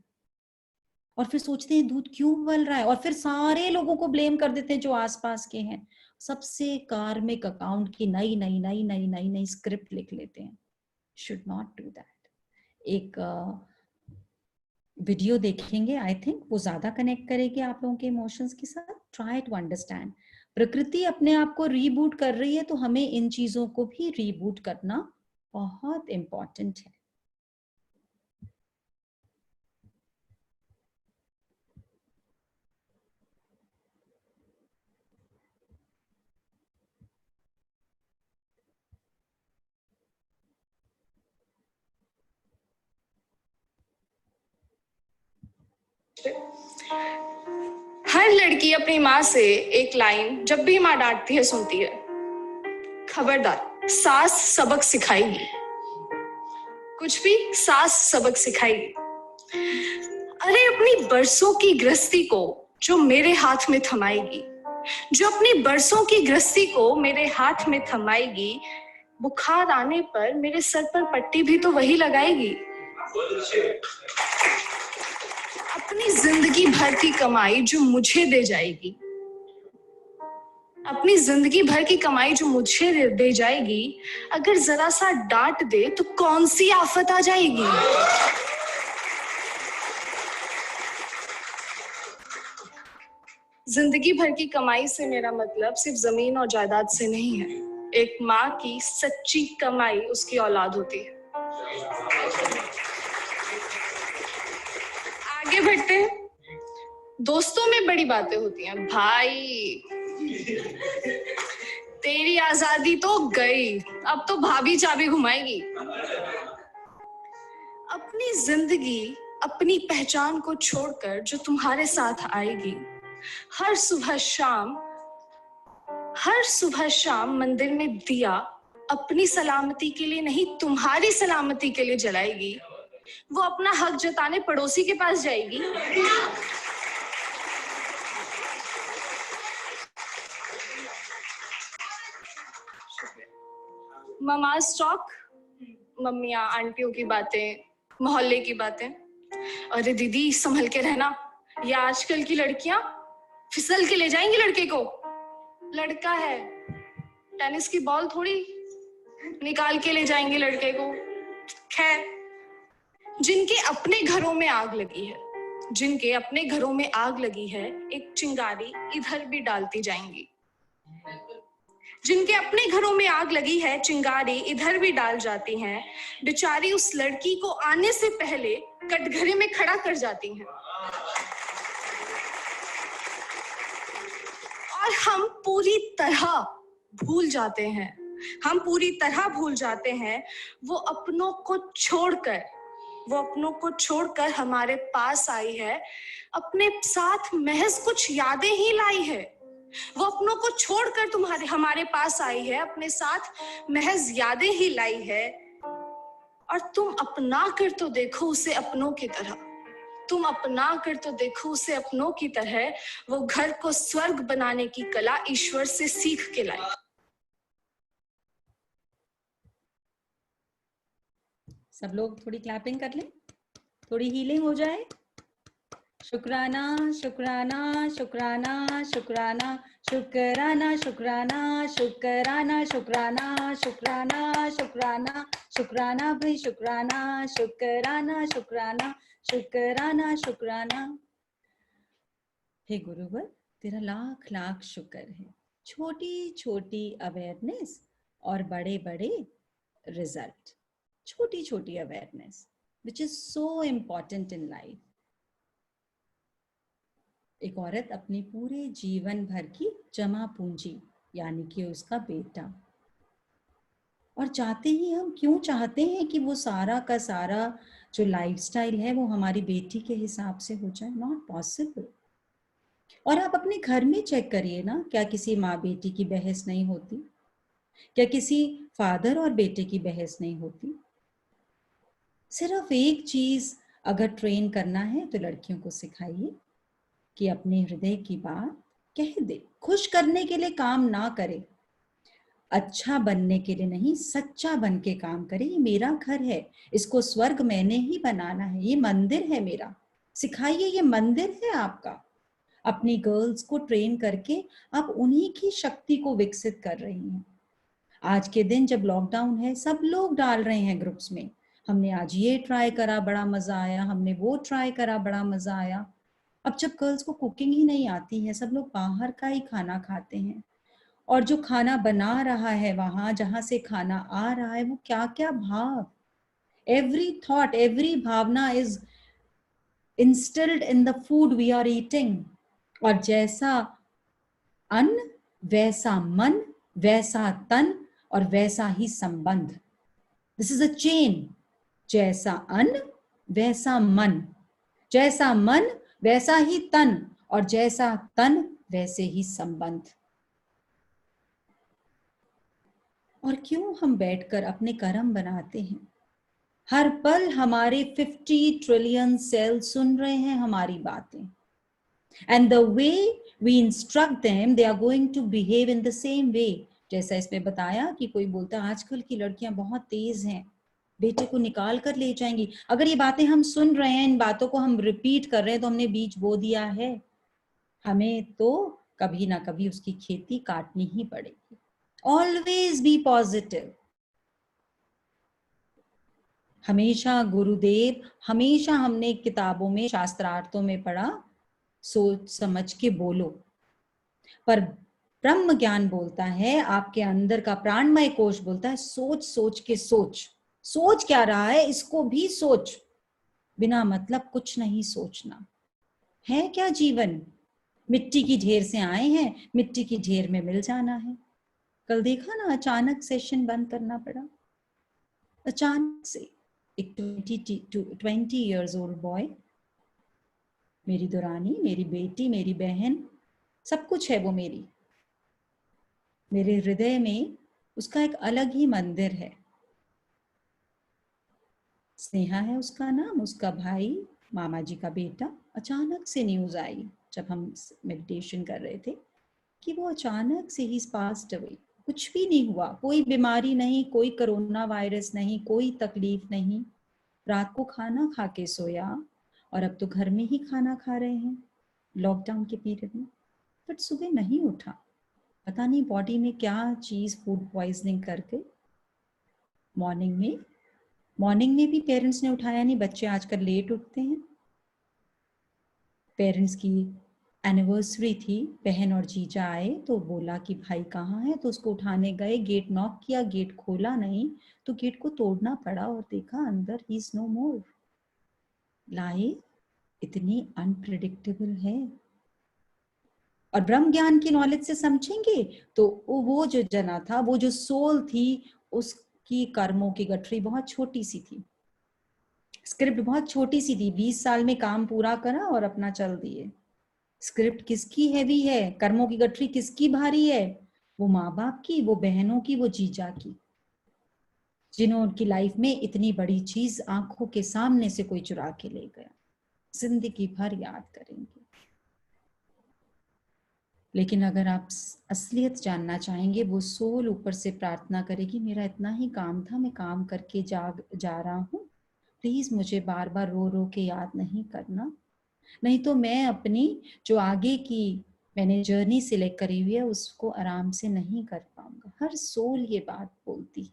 और फिर सोचते हैं दूध क्यों उबल रहा है, और फिर सारे लोगों को ब्लेम कर देते हैं जो आसपास के हैं। सबसे कार्मिक अकाउंट की नई नई नई नई नई नई स्क्रिप्ट लिख लेते हैं। Should not do that. एक वीडियो देखेंगे, आई थिंक वो ज्यादा कनेक्ट करेगी आप लोगों के इमोशंस के साथ। ट्राई टू अंडरस्टैंड, प्रकृति अपने आप को रीबूट कर रही है, तो हमें इन चीजों को भी रीबूट करना बहुत इंपॉर्टेंट है। हर लड़की अपनी माँ से एक लाइन जब भी माँ डांटती है सुनती है, खबरदार सास सबक सिखाएगी। कुछ भी सास सबक सिखाएगी। अरे अपनी बरसों की गृहस्थी को जो मेरे हाथ में थमाएगी, जो अपनी बरसों की गृहस्थी को मेरे हाथ में थमाएगी, बुखार आने पर मेरे सर पर पट्टी भी तो वही लगाएगी। अपनी जिंदगी भर की कमाई जो मुझे दे जाएगी, अपनी जिंदगी भर की कमाई जो मुझे दे जाएगी, अगर जरा सा डांट दे तो कौन सी आफत आ जाएगी। जिंदगी भर की कमाई से मेरा मतलब सिर्फ जमीन और जायदाद से नहीं है। एक माँ की सच्ची कमाई उसकी औलाद होती है। आगे बढ़ते हैं। दोस्तों में बड़ी बातें होती हैं। भाई तेरी आजादी तो गई, अब तो भाभी चाबी घुमाएगी। अपनी जिंदगी, अपनी पहचान को छोड़कर जो तुम्हारे साथ आएगी, हर सुबह शाम मंदिर में दिया अपनी सलामती के लिए नहीं, तुम्हारी सलामती के लिए जलाएगी। वो अपना हक जताने पड़ोसी के पास जाएगी। ममाज टॉक, मम्मियाँ आंटियों की बातें, मोहल्ले की बातें। अरे दीदी संभल के रहना, ये आजकल की लड़कियां फिसल के ले जाएंगी लड़के को। लड़का है, टेनिस की बॉल थोड़ी निकाल के ले जाएंगे लड़के को। खैर, जिनके अपने घरों में आग लगी है, जिनके अपने घरों में आग लगी है, एक चिंगारी इधर भी डालती जाएंगी। जिनके अपने घरों में आग लगी है, चिंगारी इधर भी डाल जाती हैं। बेचारी उस लड़की को आने से पहले कटघरे में खड़ा कर जाती हैं। और हम पूरी तरह भूल जाते हैं, हम पूरी तरह भूल जाते हैं वो अपनों को छोड़कर हमारे पास आई है, अपने साथ महज कुछ यादें ही लाई है। वो अपनों को छोड़कर हमारे पास आई है, अपने साथ महज यादें ही लाई है। और तुम अपना कर तो देखो उसे अपनों की तरह, तुम अपना कर तो देखो उसे अपनों की तरह। वो घर को स्वर्ग बनाने की कला ईश्वर से सीख के लाई। सब लोग थोड़ी क्लैपिंग कर लें, थोड़ी हीलिंग हो जाए। शुक्राना शुक्राना शुक्राना शुक्राना शुक्राना शुक्राना शुक्राना शुक्राना शुक्राना शुक्राना शुक्राना भाई शुक्राना शुक्राना शुक्राना शुक्राना शुक्राना। हे गुरुवर, तेरा लाख लाख शुक्र है। छोटी छोटी अवेयरनेस और बड़े बड़े रिजल्ट. छोटी छोटी awareness which is so important in life. एक औरत अपनी पूरे जीवन भर की जमा पूंजी यानी कि उसका बेटा, और चाहते ही हम क्यों चाहते हैं कि वो सारा का सारा जो लाइफस्टाइल है वो हमारी बेटी के हिसाब से हो जाए. Not possible. और आप अपने घर में चेक करिए ना, क्या किसी माँ बेटी की बहस नहीं होती? क्या किसी फादर और बेटे की बहस नहीं होती? सिर्फ एक चीज अगर ट्रेन करना है तो लड़कियों को सिखाइए कि अपने हृदय की बात कह दे. खुश करने के लिए काम ना करे, अच्छा बनने के लिए नहीं, सच्चा बन के काम करे. ये मेरा घर है, इसको स्वर्ग मैंने ही बनाना है, ये मंदिर है मेरा. सिखाइए ये मंदिर है आपका. अपनी गर्ल्स को ट्रेन करके आप उन्हीं की शक्ति को विकसित कर रही हैं. आज के दिन जब लॉकडाउन है, सब लोग डाल रहे हैं ग्रुप्स में, हमने आज ये ट्राई करा बड़ा मजा आया, हमने वो ट्राई करा बड़ा मजा आया. अब जब गर्ल्स को कुकिंग ही नहीं आती है, सब लोग बाहर का ही खाना खाते हैं. और जो खाना बना रहा है वहां जहां से खाना आ रहा है, वो क्या क्या भाव, एवरी थॉट, एवरी भावना is instilled in the food we are eating. और जैसा अन्न वैसा मन, वैसा तन और वैसा ही संबंध. This is a chain. जैसा अन्न वैसा मन, जैसा मन वैसा ही तन और जैसा तन वैसे ही संबंध. और क्यों हम बैठकर अपने कर्म बनाते हैं? हर पल हमारे 50 ट्रिलियन सेल सुन रहे हैं हमारी बातें. And the way we instruct them, they are going to behave in the same way. जैसा इसमें बताया कि कोई बोलता है आजकल की लड़कियां बहुत तेज हैं, बेटे को निकाल कर ले जाएंगी. अगर ये बातें हम सुन रहे हैं, इन बातों को हम रिपीट कर रहे हैं, तो हमने बीज बो दिया है. हमें तो कभी ना कभी उसकी खेती काटनी ही पड़ेगी. Always be positive. हमेशा गुरुदेव, हमेशा हमने किताबों में शास्त्रार्थों में पढ़ा, सोच समझ के बोलो. पर ब्रह्म ज्ञान बोलता है, आपके अंदर का प्राणमय कोश बोलता है, सोच सोच के सोच. सोच क्या रहा है इसको भी सोच. बिना मतलब कुछ नहीं सोचना. है क्या जीवन? मिट्टी की ढेर से आए हैं, मिट्टी की ढेर में मिल जाना है. कल देखा ना, अचानक सेशन बंद करना पड़ा, अचानक से. एक 20 years old बॉय, मेरी दुरानी, मेरी बेटी, मेरी बहन, सब कुछ है वो मेरी. मेरे हृदय में उसका एक अलग ही मंदिर है. स्नेहा है उसका नाम, उसका भाई, मामा जी का बेटा. अचानक से न्यूज आई जब हम मेडिटेशन कर रहे थे कि वो अचानक से ही पास्ट अवे. कुछ भी नहीं हुआ, कोई बीमारी नहीं, कोई कोरोना वायरस नहीं, कोई तकलीफ नहीं. रात को खाना खा के सोया और अब तो घर में ही खाना खा रहे हैं लॉकडाउन के पीरियड में. बट सुबह नहीं उठा, पता नहीं बॉडी में क्या चीज फूड पॉइजनिंग करके. मॉर्निंग में भी पेरेंट्स ने उठाया नहीं. बच्चे आजकल लेट उठते हैं. पेरेंट्स की एनिवर्सरी थी, बहन और जीजा आए तो बोला कि भाई कहाँ है, तो उसको उठाने गए, गेट नॉक किया, गेट खोला नहीं, तो गेट को तोड़ना पड़ा और देखा अंदर ही इज नो मोर. लाइफ इतनी अनप्रिडिक्टेबल है. और ब्रह्म ज्ञान की नॉलेज से समझेंगे तो वो जो जना था, वो जो सोल थी, उसकी कर्मों की गठरी बहुत छोटी सी थी, स्क्रिप्ट बहुत छोटी सी थी. 20 साल में काम पूरा करा और अपना चल दिए. स्क्रिप्ट किसकी हैवी है, कर्मों की गठरी किसकी भारी है? वो माँ बाप की, वो बहनों की, वो जीजा की, जिन्होंने उनकी लाइफ में इतनी बड़ी चीज आंखों के सामने से कोई चुरा के ले गया. जिंदगी भर याद करेंगे. लेकिन अगर आप असलियत जानना चाहेंगे, वो सोल ऊपर से प्रार्थना करेगी, मेरा इतना ही काम था, मैं काम करके जा रहा हूँ, प्लीज मुझे बार बार रो रो के याद नहीं करना, नहीं तो मैं अपनी जो आगे की मैंने जर्नी सिलेक्ट करी हुई है उसको आराम से नहीं कर पाऊंगा. हर सोल ये बात बोलती है.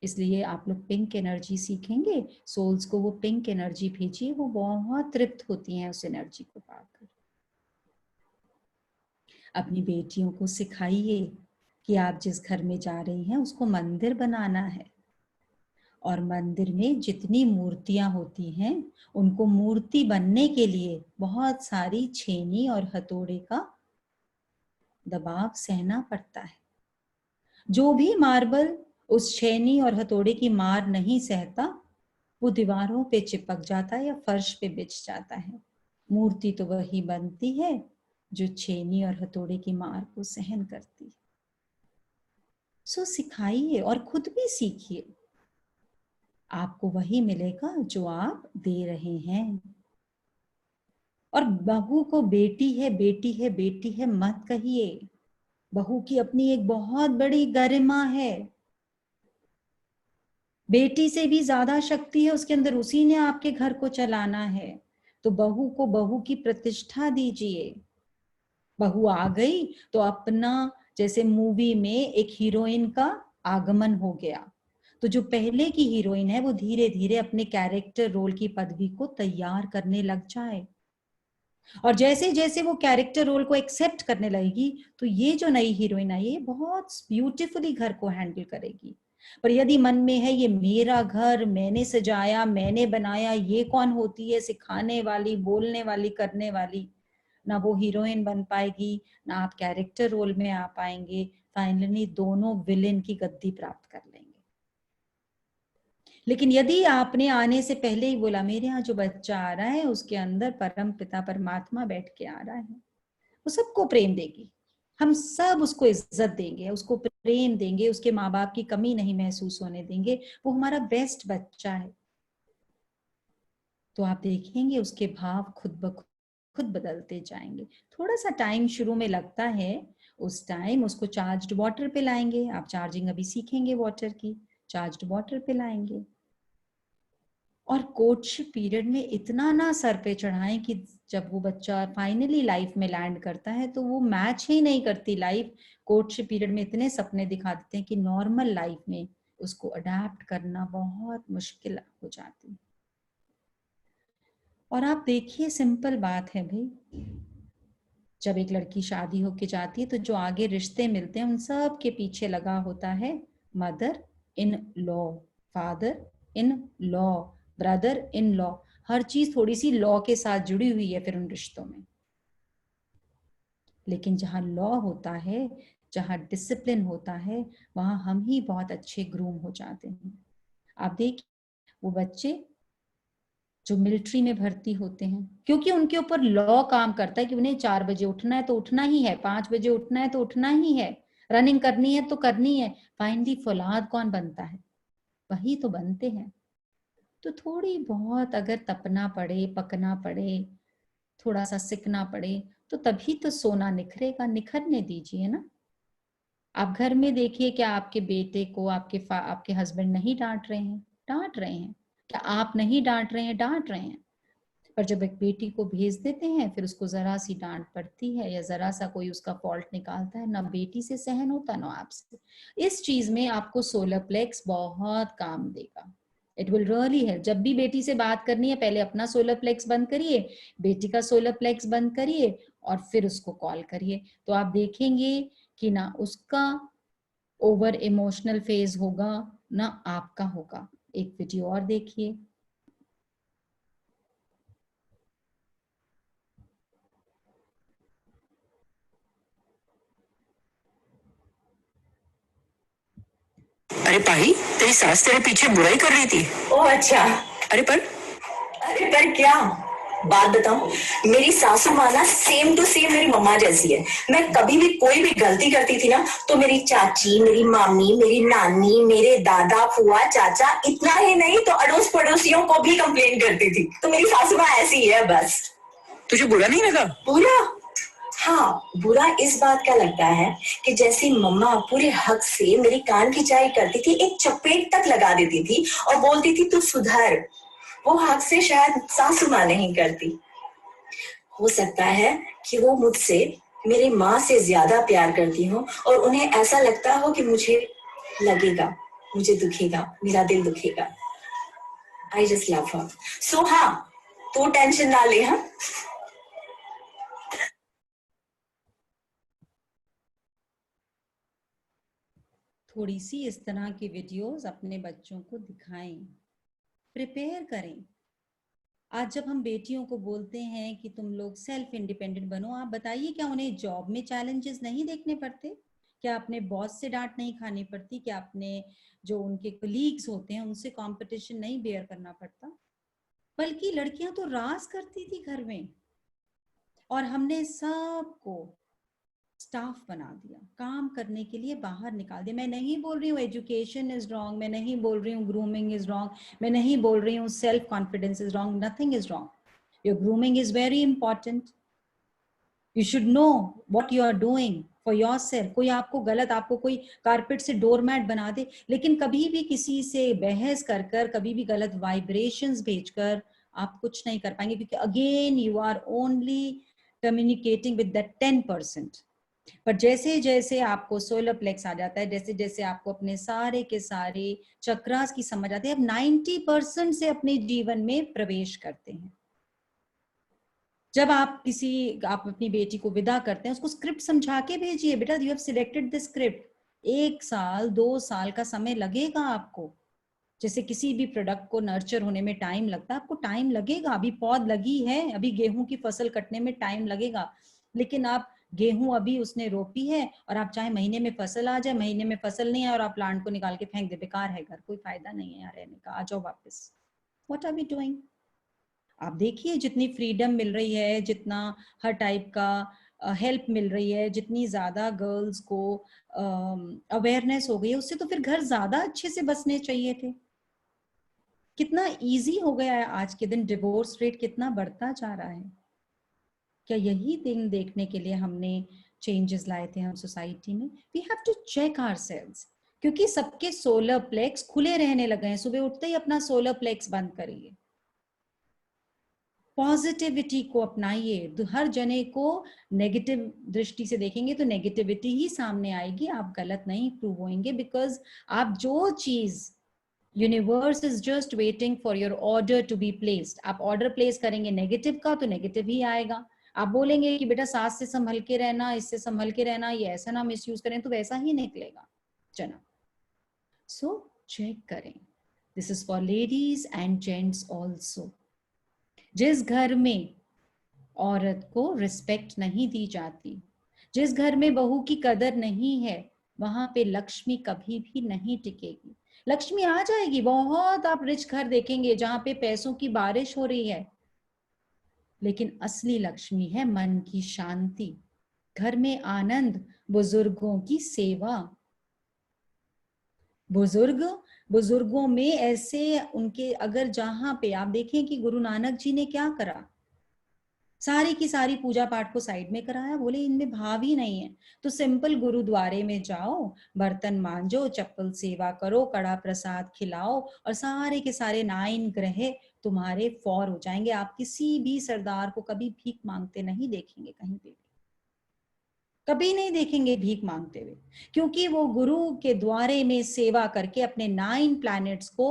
इसलिए आप लोग पिंक एनर्जी सीखेंगे, सोल्स को वो पिंक एनर्जी भेजिए, वो बहुत तृप्त होती हैं उस एनर्जी को पाकर. अपनी बेटियों को सिखाइए कि आप जिस घर में जा रही हैं उसको मंदिर बनाना है. और मंदिर में जितनी मूर्तियां होती हैं उनको मूर्ति बनने के लिए बहुत सारी छेनी और हथौड़े का दबाव सहना पड़ता है। जो भी मार्बल उस छेनी और हथौड़े की मार नहीं सहता वो दीवारों पे चिपक जाता है या फर्श पे बिछ जाता है। मूर्ति तो वही बनती है जो छेनी और हथौड़े की मार को सहन करती है। सो सिखाइए और खुद भी सीखिए, आपको वही मिलेगा जो आप दे रहे हैं। और बहू को बेटी है बेटी है बेटी है मत कहिए, बहू की अपनी एक बहुत बड़ी गरिमा है, बेटी से भी ज्यादा शक्ति है उसके अंदर, उसी ने आपके घर को चलाना है। तो बहू को बहू की प्रतिष्ठा दीजिए। बहू आ गई तो अपना, जैसे मूवी में एक हीरोइन का आगमन हो गया, तो जो पहले की हीरोइन है वो धीरे धीरे अपने कैरेक्टर रोल की पदवी को तैयार करने लग जाए, और जैसे जैसे वो कैरेक्टर रोल को एक्सेप्ट करने लगेगी तो ये जो नई हीरोइन आई है बहुत ब्यूटीफुली घर को हैंडल करेगी। पर यदि मन में है ये मेरा घर, मैंने सजाया, मैंने बनाया, ये कौन होती है सिखाने वाली, बोलने वाली, करने वाली, ना वो हीरोइन बन पाएगी ना आप कैरेक्टर रोल में आ पाएंगे। फाइनली दोनों विलेन की गद्दी प्राप्त कर लेंगे। लेकिन यदि आपने आने से पहले ही बोला मेरे यहाँ जो बच्चा आ रहा है उसके अंदर परम पिता परमात्मा बैठ के आ रहा है, वो सबको प्रेम देगी, हम सब उसको इज्जत देंगे, उसको प्रेम देंगे, उसके माँ बाप की कमी नहीं महसूस होने देंगे, वो हमारा बेस्ट बच्चा है, तो आप देखेंगे उसके भाव खुद ब खुद बदलते जाएंगे। थोड़ा सा टाइम शुरू में लगता है, उस टाइम उसको चार्ज्ड वाटर पे लाएंगे, आप चार्जिंग अभी सीखेंगे वाटर की, चार्ज्ड वाटर पे लाएंगे। और कोर्टशिप पीरियड में इतना ना सर पे चढ़ाएं कि जब वो बच्चा फाइनली लाइफ में लैंड करता है तो वो मैच ही नहीं करती लाइफ। कोर्टशिप पीरियड में इतने सपने दिखा देते हैं कि नॉर्मल लाइफ में उसको अडेप्ट करना बहुत मुश्किल हो जाती है। और आप देखिए सिंपल बात है भाई, जब एक लड़की शादी होके जाती है तो जो आगे रिश्ते मिलते हैं उन सब के पीछे लगा होता है mother in law, father in law, brother in law, हर चीज थोड़ी सी लॉ के साथ जुड़ी हुई है फिर उन रिश्तों में। लेकिन जहां लॉ होता है, जहां डिसिप्लिन होता है, वहां हम ही बहुत अच्छे ग्रूम हो जाते हैं। आप देखिए वो बच्चे जो मिलिट्री में भर्ती होते हैं, क्योंकि उनके ऊपर लॉ काम करता है कि उन्हें 4 बजे उठना है तो उठना ही है, 5 बजे उठना है तो उठना ही है, रनिंग करनी है तो करनी है। फाइनली फौलाद कौन बनता है? वही तो बनते हैं। तो थोड़ी बहुत अगर तपना पड़े, पकना पड़े, थोड़ा सा सिकना पड़े तो तभी तो सोना निखरेगा, निखरने दीजिए ना। आप घर में देखिए क्या आपके बेटे को आपके हस्बैंड नहीं डांट रहे हैं? डांट रहे हैं। क्या आप नहीं डांट रहे हैं? डांट रहे हैं। पर जब एक बेटी को भेज देते हैं फिर उसको जरा सी डांट पड़ती है या जरा सा कोई उसका फॉल्ट निकालता है, ना बेटी से सहन होता ना आपसे। इस चीज में आपको सोलर प्लेक्स बहुत काम देगा। It will really help. जब भी बेटी से बात करनी है पहले अपना सोलर प्लेक्स बंद करिए, बेटी का सोलर प्लेक्स बंद करिए और फिर उसको कॉल करिए, तो आप देखेंगे कि ना उसका ओवर इमोशनल फेज होगा ना आपका होगा। एक वीडियो और देखिए। अरे पाही, तेरी सास तेरे पीछे बुराई कर रही थी। ओह अच्छा। अरे पर क्या बात बताऊं, मेरी सासू माँ ना सेम टू सेम मेरी मम्मा जैसी है। मैं कभी भी कोई भी गलती करती थी ना तो मेरी चाची, मेरी मामी, मेरी नानी, मेरे दादा, फुआ, चाचा, इतना ही नहीं तो अड़ोस पड़ोसियों को भी कंप्लेन करती थी। तो मेरी सासू माँ ऐसी है बस। तुझे बुरा नहीं लगा? बुरा? हाँ, बुरा इस बात का लगता है कि जैसे मम्मा पूरे हक से मेरी कान खिंचाई करती थी, एक चपेट तक लगा देती थी और बोलती थी तू सुधर, वो हक से शायद सासू माँ नहीं करती। हो सकता है कि वो मुझसे मेरी माँ से ज्यादा प्यार करती हो और उन्हें ऐसा लगता हो कि मुझे लगेगा, मुझे दुखेगा, मेरा दिल दुखेगा। आई जस्ट लव हर। सो हाँ, तो टेंशन ना ले। हाँ, थोड़ी सी इस तरह की वीडियोस अपने बच्चों को दिखाएं, प्रिपेयर करें। आज जब हम बेटियों को बोलते हैं कि तुम लोग सेल्फ इंडिपेंडेंट बनो, आप बताइए क्या उन्हें जॉब में चैलेंजेस नहीं देखने पड़ते? क्या अपने बॉस से डांट नहीं खानी पड़ती? क्या अपने जो उनके कलीग्स होते हैं उनसे कंपटीशन नहीं बेयर करना पड़ता? बल्कि लड़कियां तो राज करती थी घर में, और हमने सबको स्टाफ बना दिया, काम करने के लिए बाहर निकाल दिया। मैं नहीं बोल रही हूँ एजुकेशन इज रॉन्ग, मैं नहीं बोल रही हूँ ग्रूमिंग इज रॉन्ग, मैं नहीं बोल रही हूँ self confidence is wrong, nothing is wrong. Your grooming is very important, you should know what you are doing for yourself. कोई आपको गलत, आपको कोई कारपेट से डोरमैट बना दे, लेकिन कभी भी किसी से बहस कर कर, कभी भी गलत वाइब्रेशंस भेजकर आप कुछ नहीं कर पाएंगे, क्योंकि again you are only communicating with that 10%। पर जैसे जैसे आपको सोलर प्लेक्स आ जाता है, जैसे जैसे आपको अपने सारे के सारे चक्रास की समझ आती है, आप 90% से अपने जीवन में प्रवेश करते हैं। जब आप अपनी बेटी को विदा करते हैं, उसको स्क्रिप्ट समझा के भेजिए, बेटा you have selected the script. 1 साल 2 साल का समय लगेगा आपको। जैसे किसी भी प्रोडक्ट को नर्चर होने में टाइम लगता है, आपको टाइम लगेगा। अभी पौध लगी है, अभी गेहूं की फसल कटने में टाइम लगेगा, लेकिन आप गेहूं अभी उसने रोपी है और आप चाहे महीने में फसल आ जाए, महीने में फसल नहीं है और आप प्लांट को निकाल के फेंक दे, बेकार है घर, कोई फायदा नहीं है यहाँ रहने का, आ जाओ वापस। What are we doing? आप देखिए जितनी फ्रीडम मिल रही है, जितना हर टाइप का हेल्प मिल रही है, जितनी ज्यादा गर्ल्स को अवेयरनेस हो गई है, उससे तो फिर घर ज्यादा अच्छे से बसने चाहिए थे। कितना इजी हो गया है आज के दिन, डिवोर्स रेट कितना बढ़ता जा रहा है। क्या यही दिन देखने के लिए हमने चेंजेस लाए थे हम सोसाइटी में? We have to check ourselves, क्योंकि सबके सोलर प्लेक्स खुले रहने लगे हैं। सुबह उठते ही अपना सोलर प्लेक्स बंद करिए, पॉजिटिविटी को अपनाइए। हर जने को नेगेटिव दृष्टि से देखेंगे तो नेगेटिविटी ही सामने आएगी, आप गलत नहीं प्रूव होंगे, बिकॉज आप जो चीज, universe is just waiting for your order to be placed. आप ऑर्डर प्लेस करेंगे नेगेटिव का तो नेगेटिव ही आएगा। आप बोलेंगे कि बेटा सास से संभल के रहना, इससे संभल के रहना, ये ऐसा ना मिसयूज करें, तो वैसा ही निकलेगा जना। सो चेक करें, this is for ladies and gents also. जिस घर में औरत को रिस्पेक्ट नहीं दी जाती, जिस घर में बहू की कदर नहीं है, वहां पे लक्ष्मी कभी भी नहीं टिकेगी। लक्ष्मी आ जाएगी, बहुत आप रिच घर देखेंगे जहां पे पैसों की बारिश हो रही है, लेकिन असली लक्ष्मी है मन की शांति, घर में आनंद, बुजुर्गों की सेवा। बुजुर्गों में ऐसे उनके, अगर जहां पे आप देखें कि गुरु नानक जी ने क्या करा, सारी की सारी पूजा पाठ को साइड में कराया, बोले इनमें भाव ही नहीं है, तो सिंपल गुरुद्वारे में जाओ, बर्तन मांजो, चप्पल सेवा करो, कड़ा प्रसाद खिलाओ, और सारे के सारे 9 ग्रह तुम्हारे फॉर हो जाएंगे। आप किसी भी सरदार को कभी भीख मांगते नहीं देखेंगे, कहीं पे कभी नहीं देखेंगे भीख मांगते हुए, क्योंकि वो गुरु के द्वारे में सेवा करके अपने 9 प्लैनेट्स को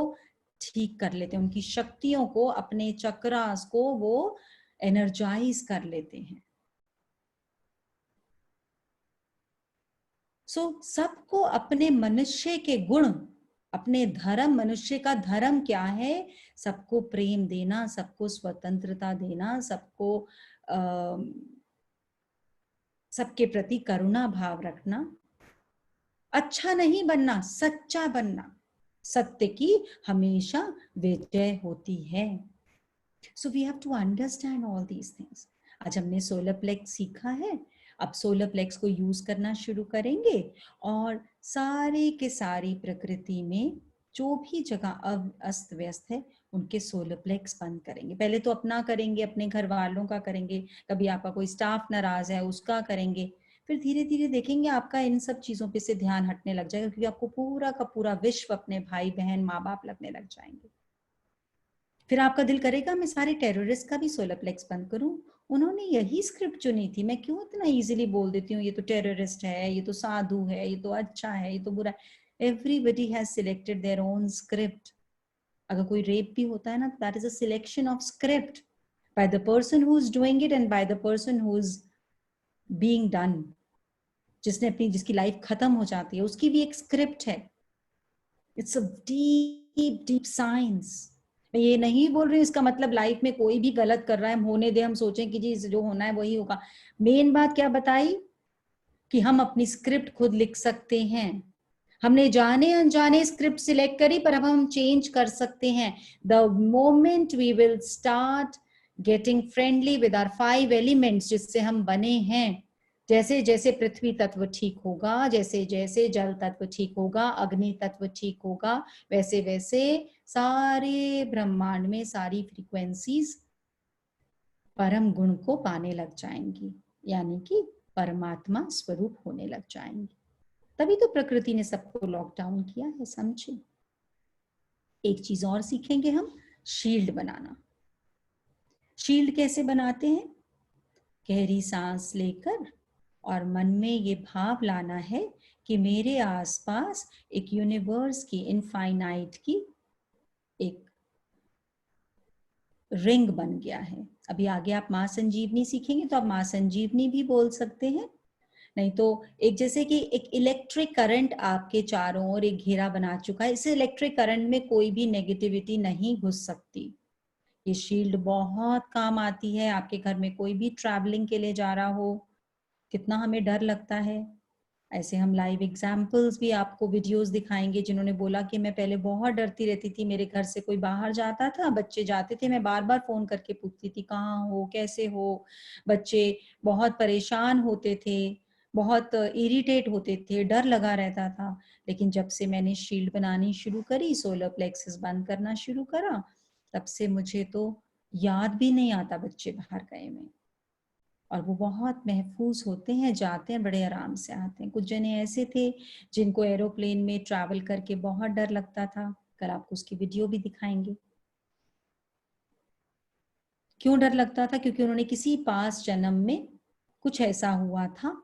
ठीक कर लेते हैं, उनकी शक्तियों को, अपने चक्रास को वो एनर्जाइज कर लेते हैं। सबको अपने मनुष्य के गुण, अपने धर्म, मनुष्य का धर्म क्या है? सबको प्रेम देना, सबको स्वतंत्रता देना, सबको सबके प्रति करुणा भाव रखना, अच्छा नहीं बनना, सच्चा बनना, सत्य की हमेशा विजय होती है। So we have to understand all these things. आज हमने सोलर प्लेक्स सीखा है, अब सोलर प्लेक्स को यूज करना शुरू करेंगे, और सारे के सारी प्रकृति में जो भी जगह अस्त व्यस्त है उनके सोलर प्लेक्स बंद करेंगे। पहले तो अपना करेंगे, अपने घर वालों का करेंगे, कभी आपका कोई स्टाफ नाराज है उसका करेंगे, फिर धीरे धीरे देखेंगे आपका इन सब चीजों पे से ध्यान हटने लग जाएगा, क्योंकि आपको पूरा का पूरा विश्व अपने भाई बहन माँ बाप लगने लग जाएंगे। फिर आपका दिल करेगा मैं सारे टेररिस्ट का भी सोलर प्लेक्स बंद करूं, उन्होंने यही स्क्रिप्ट चुनी थी, मैं क्यों इतना इजीली बोल देती हूँ ये तो टेररिस्ट है, ये तो साधु है, ये तो अच्छा है, ये तो बुरा है। Everybody has selected their own script. अगर कोई रेप भी होता है ना, that is a selection of script by the person who is doing it and by the person who is being done. जिसकी लाइफ खत्म हो जाती है, उसकी भी एक स्क्रिप्ट है। It's a deep deep science. मैं ये नहीं बोल रही हूँ इसका मतलब लाइफ में कोई भी गलत कर रहा है, हम होने दे, हम सोचें कि जी जो होना है वही होगा। मेन बात क्या बताई कि हम अपनी स्क्रिप्ट खुद लिख सकते हैं। हमने जाने अनजाने स्क्रिप्ट सिलेक्ट करी, पर अब हम चेंज कर सकते हैं। The moment we will start getting friendly with our 5 elements जिससे हम बने हैं, जैसे जैसे पृथ्वी तत्व ठीक होगा, जैसे जैसे जल तत्व ठीक होगा, अग्नि तत्व ठीक होगा, वैसे वैसे सारे ब्रह्मांड में सारी फ्रीक्वेंसीज परम गुण को पाने लग जाएंगी, यानी कि परमात्मा स्वरूप होने लग जाएंगी। तभी तो प्रकृति ने सबको लॉकडाउन किया है, समझे। एक चीज और सीखेंगे हम, शील्ड बनाना। शील्ड कैसे बनाते हैं? गहरी सांस लेकर और मन में ये भाव लाना है कि मेरे आसपास एक यूनिवर्स की, इनफाइनाइट की एक रिंग बन गया है। अभी आगे आप मां संजीवनी सीखेंगे तो आप मां संजीवनी भी बोल सकते हैं, नहीं तो एक जैसे कि एक इलेक्ट्रिक करंट आपके चारों ओर एक घेरा बना चुका है। इस इलेक्ट्रिक करंट में कोई भी नेगेटिविटी नहीं घुस सकती। ये शील्ड बहुत काम आती है। आपके घर में कोई भी ट्रैवलिंग के लिए जा रहा हो, कितना हमें डर लगता है, ऐसे हम लाइव एग्जाम्पल्स भी आपको वीडियोस दिखाएंगे जिन्होंने बोला कि मैं पहले बहुत डरती रहती थी, मेरे घर से कोई बाहर जाता था, बच्चे जाते थे, मैं बार बार फोन करके पूछती थी कहाँ हो, कैसे हो। बच्चे बहुत परेशान होते थे, बहुत इरिटेट होते थे, डर लगा रहता था। लेकिन जब से मैंने शील्ड बनानी शुरू करी, सोलर प्लेक्सेस बंद करना शुरू करा, तब से मुझे तो याद भी नहीं आता बच्चे बाहर गए में, और वो बहुत महफूज होते हैं, जाते हैं बड़े आराम से आते हैं। कुछ जने ऐसे थे जिनको एरोप्लेन में ट्रैवल करके बहुत डर लगता था, कल आपको उसकी वीडियो भी दिखाएंगे। क्यों डर लगता था? क्योंकि उन्होंने किसी पास जन्म में कुछ ऐसा हुआ था,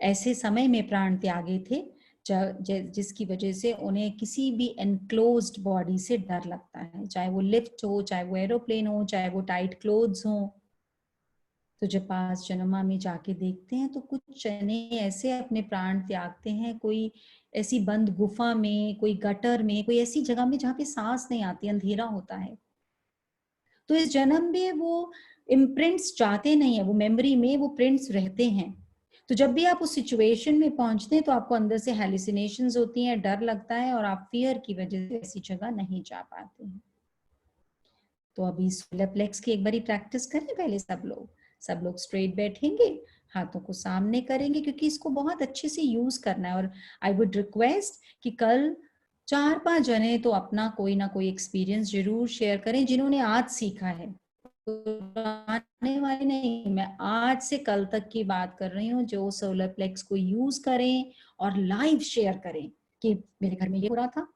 ऐसे समय में प्राण त्यागे थे जिसकी वजह से उन्हें किसी भी एनक्लोज्ड बॉडी से डर लगता है, चाहे वो लिफ्ट हो, चाहे वो एरोप्लेन हो, चाहे वो टाइट क्लोथ्स हो। तो जब पास जन्मा में जाके देखते हैं तो कुछ जने ऐसे अपने प्राण त्यागते हैं, कोई ऐसी बंद गुफा में, कोई गटर में, कोई ऐसी जगह में जहाँ पे सांस नहीं आती, अंधेरा होता है। तो इस जन्म में वो इम्प्रिंट्स जाते नहीं है, वो मेमोरी में वो प्रिंट्स रहते हैं। तो जब भी आप उस सिचुएशन में पहुंचते हैं तो आपको अंदर से हैलुसिनेशंस होती हैं, डर लगता है, और आप फियर की वजह से ऐसी जगह नहीं जा पाते हैं। तो अभी सोलर प्लेक्स की एक बारी प्रैक्टिस करें पहले सब लोग स्ट्रेट बैठेंगे, हाथों को सामने करेंगे, क्योंकि इसको बहुत अच्छे से यूज करना है। और आई वुड रिक्वेस्ट कि कल 4-5 जने तो अपना कोई ना कोई एक्सपीरियंस जरूर शेयर करें जिन्होंने आज सीखा है। आने वाली नहीं, मैं आज से कल तक की बात कर रही हूँ, जो सोलर प्लेक्स को यूज करें और लाइव शेयर करें कि मेरे घर में ये हो रहा था,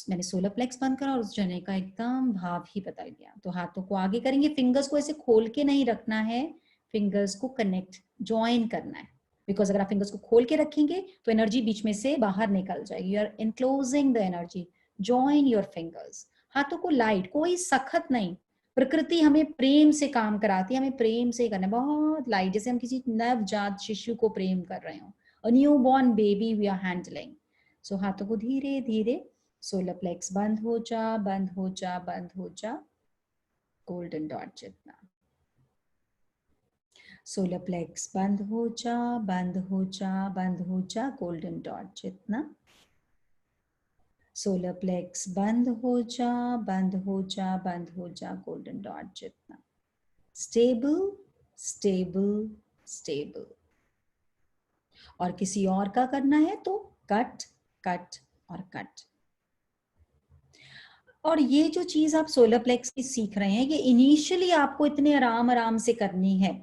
मैंने सोलर प्लेक्स बंद करा और उस जने का एकदम भाव ही बदल गया। तो हाथों को आगे करेंगे, फिंगर्स को ऐसे खोल के नहीं रखना है, फिंगर्स को कनेक्ट, ज्वाइन करना है। बिकॉज अगर आप फिंगर्स को खोल के रखेंगे तो एनर्जी बीच में से बाहर निकल जाएगी। You are enclosing the energy. Join your fingers. हाथों को लाइट, कोई सख्त नहीं। प्रकृति हमें प्रेम से काम कराती है, हमें प्रेम से करना है, बहुत लाइट, जैसे हम किसी नवजात शिशु को प्रेम कर रहे हो। A new born baby we are handling. So हाथों को धीरे धीरे, सोलर प्लेक्स बंद हो जा, बंद हो जा, बंद हो जा, गोल्डन डॉट जितना। सोलर प्लेक्स बंद हो जा, बंद हो जा, बंद हो जा, गोल्डन डॉट जितना। सोलर प्लेक्स बंद हो जा, बंद हो जा, बंद हो जा, गोल्डन डॉट जितना। Stable, stable, stable. और किसी और का करना है तो कट, कट और कट। और ये जो चीज आप सोलर प्लेक्स की सीख रहे हैं, ये इनिशियली आपको इतने आराम आराम से करनी है।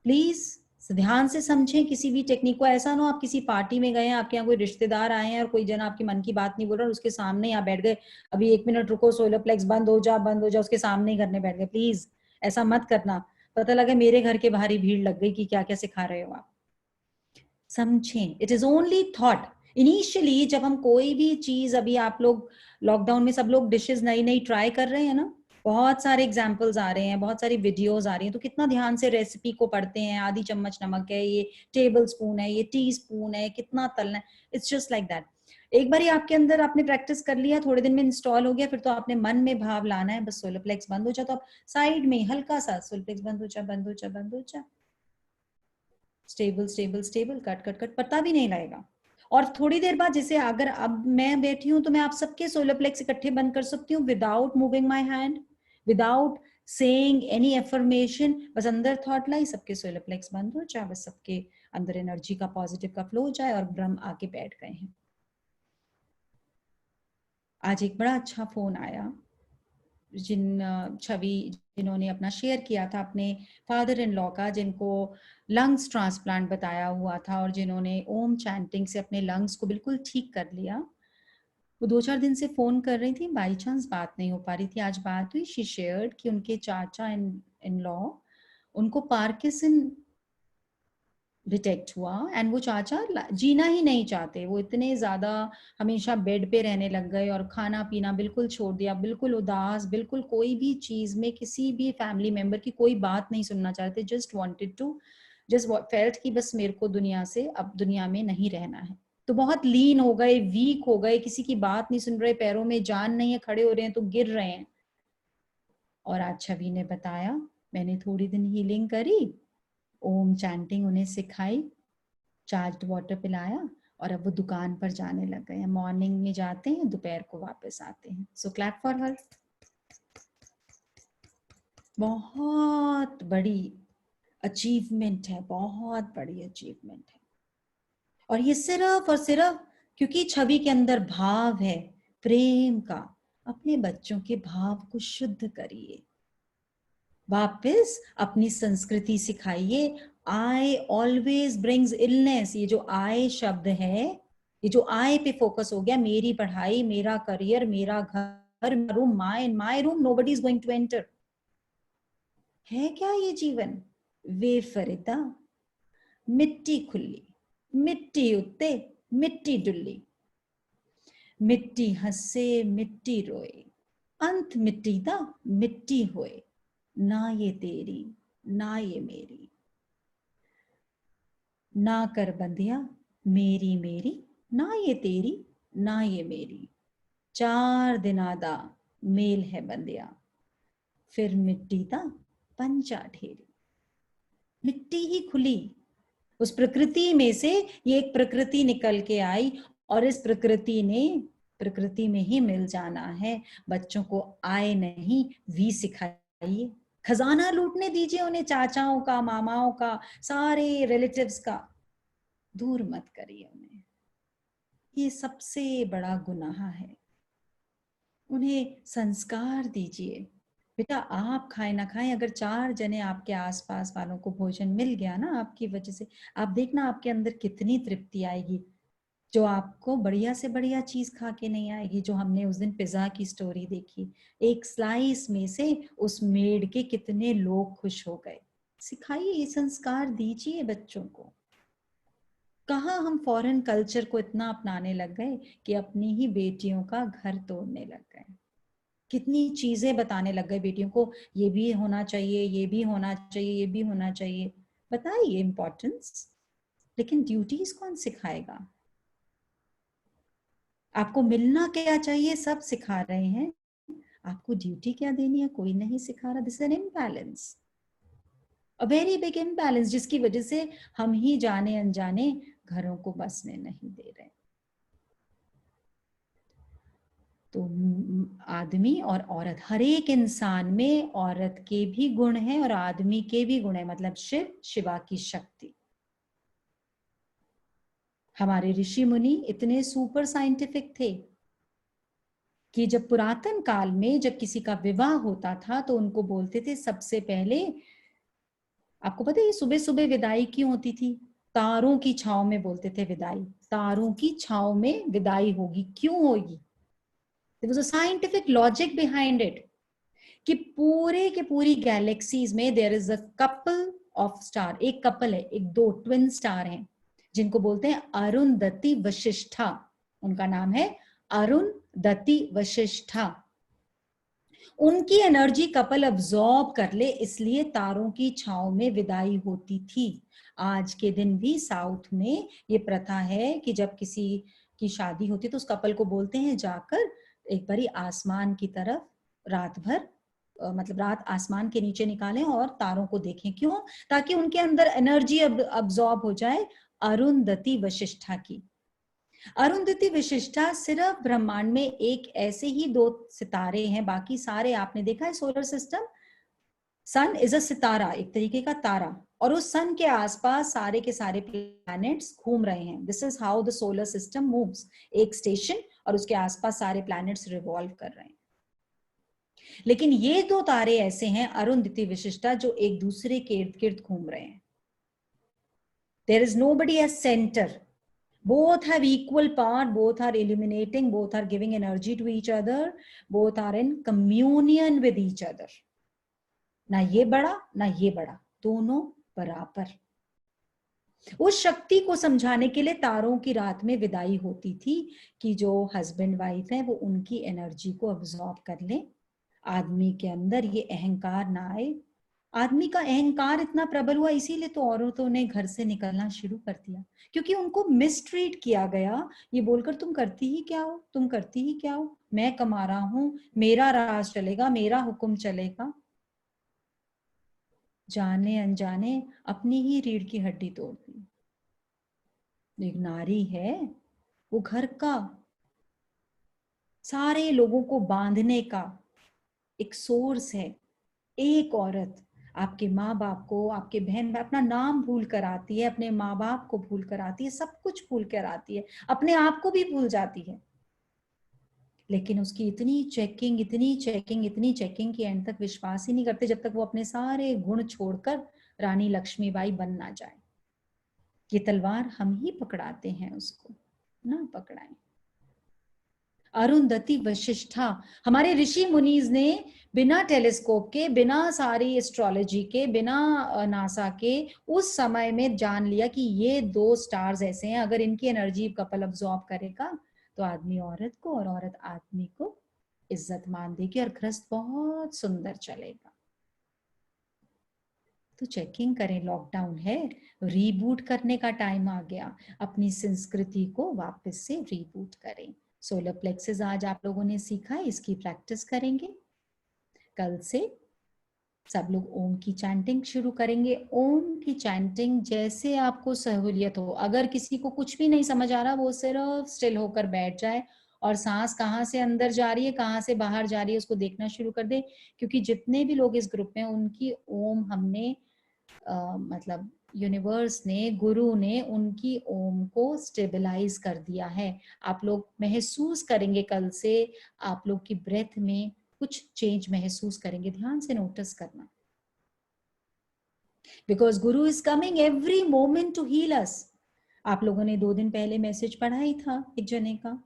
प्लीज ध्यान से समझें किसी भी टेक्निक को। ऐसा ना आप किसी पार्टी में गए हैं, आपके यहाँ कोई रिश्तेदार आए हैं और कोई जन आपके मन की बात नहीं बोल रहा और उसके सामने यहाँ बैठ गए, अभी 1 मिनट रुको, सोलर प्लेक्स बंद हो जा, बंद हो जा, उसके सामने ही करने बैठ गए। प्लीज ऐसा मत करना। पता लगा मेरे घर के बाहर ही भीड़ लग गई कि क्या क्या सिखा रहे हो आप। समझें, it is only thought. Initially जब हम कोई भी चीज, अभी आप लोग लॉकडाउन में सब लोग डिशेस नई नई ट्राई कर रहे हैं ना, बहुत सारे एग्जाम्पल्स आ रहे हैं, बहुत सारी वीडियोस आ रही हैं, तो कितना ध्यान से रेसिपी को पढ़ते हैं, आधी चम्मच नमक है, ये टेबल स्पून है, ये टी स्पून है, कितना तलना है। It's just like that. एक बार आपके अंदर आपने प्रैक्टिस कर लिया, थोड़े दिन में इंस्टॉल हो गया, फिर तो आपने मन में भाव लाना है, बस सोलर प्लेक्स बंद हो जाए तो आप साइड में हल्का सा सोलर प्लेक्स बंद हो जा, बंद हो जा, बंद हो जा, stable stable stable, cut cut cut, पता भी नहीं लगेगा। और थोड़ी देर बाद, जैसे अगर अब मैं बैठी हूं तो मैं आप सबके सोलर प्लेक्स इकट्ठे बंद कर सकती हूँ without moving my hand, without saying any affirmation. बस अंदर थॉट लाई, सबके सोलर प्लेक्स बंद हो जाए, बस सबके अंदर एनर्जी का पॉजिटिव का फ्लो हो जाए, और ब्रह्म आके बैठ गए हैं। आज एक बड़ा अच्छा फोन आया, जिन्होंने अपना शेयर किया था अपने फादर इन लॉ का, जिनको लंग्स ट्रांसप्लांट बताया हुआ था, और जिन्होंने ओम चैंटिंग से अपने लंग्स को बिल्कुल ठीक कर लिया। वो 2-4 दिन से फोन कर रही थी, बाई चांस बात नहीं हो पा रही थी, आज बात हुई। शी शेयर्ड कि उनके चाचा इन लॉ, उनको पार्किंसन डिटेक्ट हुआ, एंड वो चाचा जीना ही नहीं चाहते। वो इतने ज्यादा हमेशा बेड पे रहने लग गए, और खाना पीना बिल्कुल छोड़ दिया, बिल्कुल उदास, बिल्कुल कोई भी चीज में किसी भी फैमिली मेंबर की कोई बात नहीं सुनना चाहते। जस्ट फेल्ट कि बस मेरे को दुनिया से, अब दुनिया में नहीं रहना है। तो बहुत लीन हो गए, वीक हो गए, किसी की बात नहीं सुन रहे, पैरों में जान नहीं है, खड़े हो रहे हैं तो गिर रहे हैं। और आज छवि ने बताया, मैंने थोड़ी दिन हीलिंग करी, ओम चैंटिंग उन्हें सिखाई, चार्ज्ड वाटर पिलाया, और अब वो दुकान पर जाने लग गए हैं। मॉर्निंग में जाते हैं, दोपहर को वापस आते हैं। सो क्लैप फॉर हर। बहुत बड़ी अचीवमेंट है, बहुत बड़ी अचीवमेंट है। और ये सिर्फ और सिर्फ क्योंकि छवि के अंदर भाव है प्रेम का। अपने बच्चों के भाव को शुद्ध करिए, वापस अपनी संस्कृति सिखाइए। आई ऑलवेज ब्रिंग्स इलनेस, ये जो आई शब्द है, ये जो आई पे फोकस हो गया, मेरी पढ़ाई, मेरा करियर, मेरा घर, room, my room, nobody is going to enter. है क्या ये जीवन? वे फरिदा, मिट्टी खुली, मिट्टी उत्ते, मिट्टी डुल्ली, मिट्टी हंसे, मिट्टी रोए, अंत मिट्टी दा मिट्टी होए, ना ये तेरी ना ये मेरी, ना कर बंदिया मेरी मेरी, ना ये तेरी ना ये मेरी, 4 दिना दा मेल है बंदिया, फिर मिट्टी दा पंचा ढेरी। मिट्टी ही खुली, उस प्रकृति में से ये एक प्रकृति निकल के आई, और इस प्रकृति ने प्रकृति में ही मिल जाना है। बच्चों को आए नहीं वी सिखाइए, खजाना लूटने दीजिए उन्हें, चाचाओं का, मामाओं का, सारे रिलेटिव्स का, दूर मत करिए उन्हें। ये सबसे बड़ा गुनाह है। उन्हें संस्कार दीजिए। बेटा आप खाए ना खाएं, अगर 4 जने आपके आसपास वालों को भोजन मिल गया ना आपकी वजह से, आप देखना आपके अंदर कितनी तृप्ति आएगी, जो आपको बढ़िया से बढ़िया चीज खा के नहीं आएगी। जो हमने उस दिन पिज्जा की स्टोरी देखी, एक स्लाइस में से उस मेड के कितने लोग खुश हो गए। सिखाइए, ये संस्कार दीजिए बच्चों को। कहाँ हम फॉरेन कल्चर को इतना अपनाने लग गए कि अपनी ही बेटियों का घर तोड़ने लग गए। कितनी चीजें बताने लग गए बेटियों को, ये भी होना चाहिए, ये भी होना चाहिए, ये भी होना चाहिए। बताइए इंपॉर्टेंस, लेकिन ड्यूटीज कौन सिखाएगा? आपको मिलना क्या चाहिए सब सिखा रहे हैं, आपको ड्यूटी क्या देनी है कोई नहीं सिखा रहा। This is an imbalance, a very big imbalance, जिसकी वजह से हम ही जाने अनजाने घरों को बसने नहीं दे रहे। तो आदमी और औरत, हर एक इंसान में औरत के भी गुण हैं और आदमी के भी गुण हैं, मतलब शिव, शिवा की शक्ति। हमारे ऋषि मुनि इतने सुपर साइंटिफिक थे कि जब पुरातन काल में जब किसी का विवाह होता था तो उनको बोलते थे सबसे पहले, आपको पता है ये सुबह सुबह विदाई क्यों होती थी? तारों की छाव में बोलते थे विदाई, तारों की छाव में विदाई होगी। क्यों होगी? There was a scientific logic behind it कि पूरे के पूरी गैलेक्सीज में there is a couple of star, एक कपल है, एक दो ट्विन स्टार हैं जिनको बोलते हैं अरुंधति वशिष्ठा। उनका नाम है अरुंधति वशिष्ठा। उनकी एनर्जी कपल अब्सॉर्ब कर ले, इसलिए तारों की छांव में विदाई होती थी। आज के दिन भी साउथ में ये प्रथा है कि जब किसी की शादी होती है तो उस कपल को बोलते हैं जाकर एक बारी आसमान की तरफ रात भर मतलब रात आसमान के नीचे निकालें और तारों को देखें। क्यों? ताकि उनके अंदर एनर्जी अब्सॉर्ब हो जाए अरुंधति वशिष्ठा की। अरुंधति विशिष्टा सिर्फ ब्रह्मांड में एक ऐसे ही 2 सितारे हैं, बाकी सारे आपने देखा है solar system, sun is a सितारा, एक तरीके का तारा, और उस सन के आसपास सारे के सारे प्लैनेट्स घूम रहे हैं। This is how the solar system moves, एक स्टेशन और उसके आसपास सारे प्लैनेट्स रिवॉल्व कर रहे हैं। लेकिन ये 2 तारे ऐसे हैं अरुंधति विशिष्टा जो एक दूसरे के इर्द गिर्द घूम रहे हैं। There is nobody as centre, both have equal power, both are illuminating, both are giving energy to each other, both are in communion with each other. ना ये बड़ा ना ये बड़ा, दोनों बराबर। उस शक्ति को समझाने के लिए तारों की रात में विदाई होती थी कि जो हस्बैंड वाइफ है वो उनकी एनर्जी को अब्सॉर्ब कर ले, आदमी के अंदर ये अहंकार ना आए। आदमी का अहंकार इतना प्रबल हुआ इसीलिए तो औरतों ने घर से निकलना शुरू कर दिया, क्योंकि उनको मिसट्रीट किया गया, ये बोलकर तुम करती ही क्या हो, तुम करती ही क्या हो, मैं कमा रहा हूं, मेरा राज चलेगा, मेरा हुक्म चलेगा। जाने अनजाने अपनी ही रीढ़ की हड्डी तोड़ दी। एक नारी है, वो घर का सारे लोगों को बांधने का एक सोर्स है। एक औरत आपके माँ बाप को, आपके बहन भाई, अपना नाम भूल कर आती है, अपने माँ बाप को भूल कर आती है, सब कुछ भूल कर आती है, अपने आप को भी भूल जाती है। लेकिन उसकी इतनी चेकिंग, इतनी चेकिंग, इतनी चेकिंग कि एंड तक विश्वास ही नहीं करते जब तक वो अपने सारे गुण छोड़कर रानी लक्ष्मीबाई बन ना जाए। ये तलवार हम ही पकड़ाते हैं उसको, ना पकड़ाएं। अरुंधति वशिष्ठा, हमारे ऋषि मुनीज ने बिना टेलीस्कोप के, बिना सारी एस्ट्रोलॉजी के, बिना नासा के उस समय में जान लिया कि ये 2 स्टार्स ऐसे हैं, अगर इनकी एनर्जी कपल अब्सॉर्ब करेगा तो आदमी औरत को और औरत आदमी को इज्जत मान देगी और गृहस्थ बहुत सुंदर चलेगा। तो चेकिंग करें, लॉकडाउन है, रीबूट करने का टाइम आ गया, अपनी संस्कृति को वापस से रीबूट करें। सोलर प्लेक्सेस आज आप लोगों ने सीखा है, इसकी प्रैक्टिस करेंगे। कल से सब लोग ओम की चैंटिंग शुरू करेंगे। ओम की चैंटिंग जैसे आपको सहूलियत हो, अगर किसी को कुछ भी नहीं समझ आ रहा, वो सिर्फ स्टिल होकर बैठ जाए और सांस कहाँ से अंदर जा रही है, कहाँ से बाहर जा रही है, उसको देखना शुरू कर दे। क्योंकि जितने भी लोग इस ग्रुप में, उनकी ओम हमने मतलब यूनिवर्स ने, गुरु ने उनकी ओम को स्टेबलाइज कर दिया है। आप लोग महसूस करेंगे कल से, आप लोग की ब्रेथ में कुछ चेंज महसूस करेंगे, ध्यान से नोटिस करना। Because guru is coming every moment to heal us. आप लोगों ने 2 दिन पहले मैसेज पढ़ा ही था एक जने का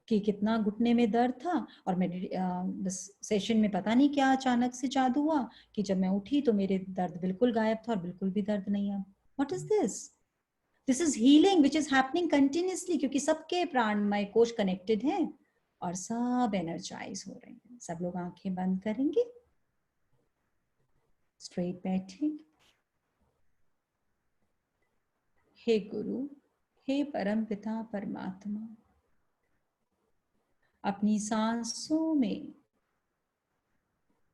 कि कितना घुटने में दर्द था, और बस सेशन में पता नहीं क्या अचानक से जादू हुआ कि जब मैं उठी तो मेरे दर्द बिल्कुल गायब था और बिल्कुल भी दर्द नहीं आया। What is this? This is healing which is happening continuously, क्योंकि सबके प्राणमय कोश कनेक्टेड हैं और सब एनर्जाइज हो रहे हैं। सब लोग आंखें बंद करेंगे, स्ट्रेट बैठेंगे। हे गुरु, हे परम पिता परमात्मा, अपनी सांसों में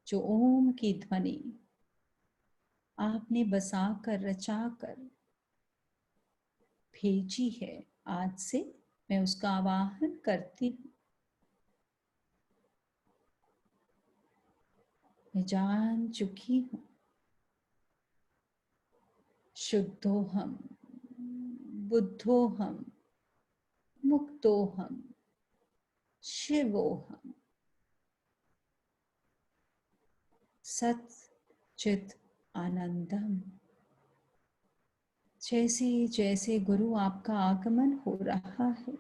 जो ओम की ध्वनि आपने बसाकर, रचाकर भेजी है, आज से मैं उसका आवाहन करती हूँ। मैं जान चुकी हूँ, शुद्धोहम, बुद्धोहम, मुक्तोहम, शिवोहम, सत चित आनंदम। जैसे जैसे गुरु आपका आगमन हो रहा है,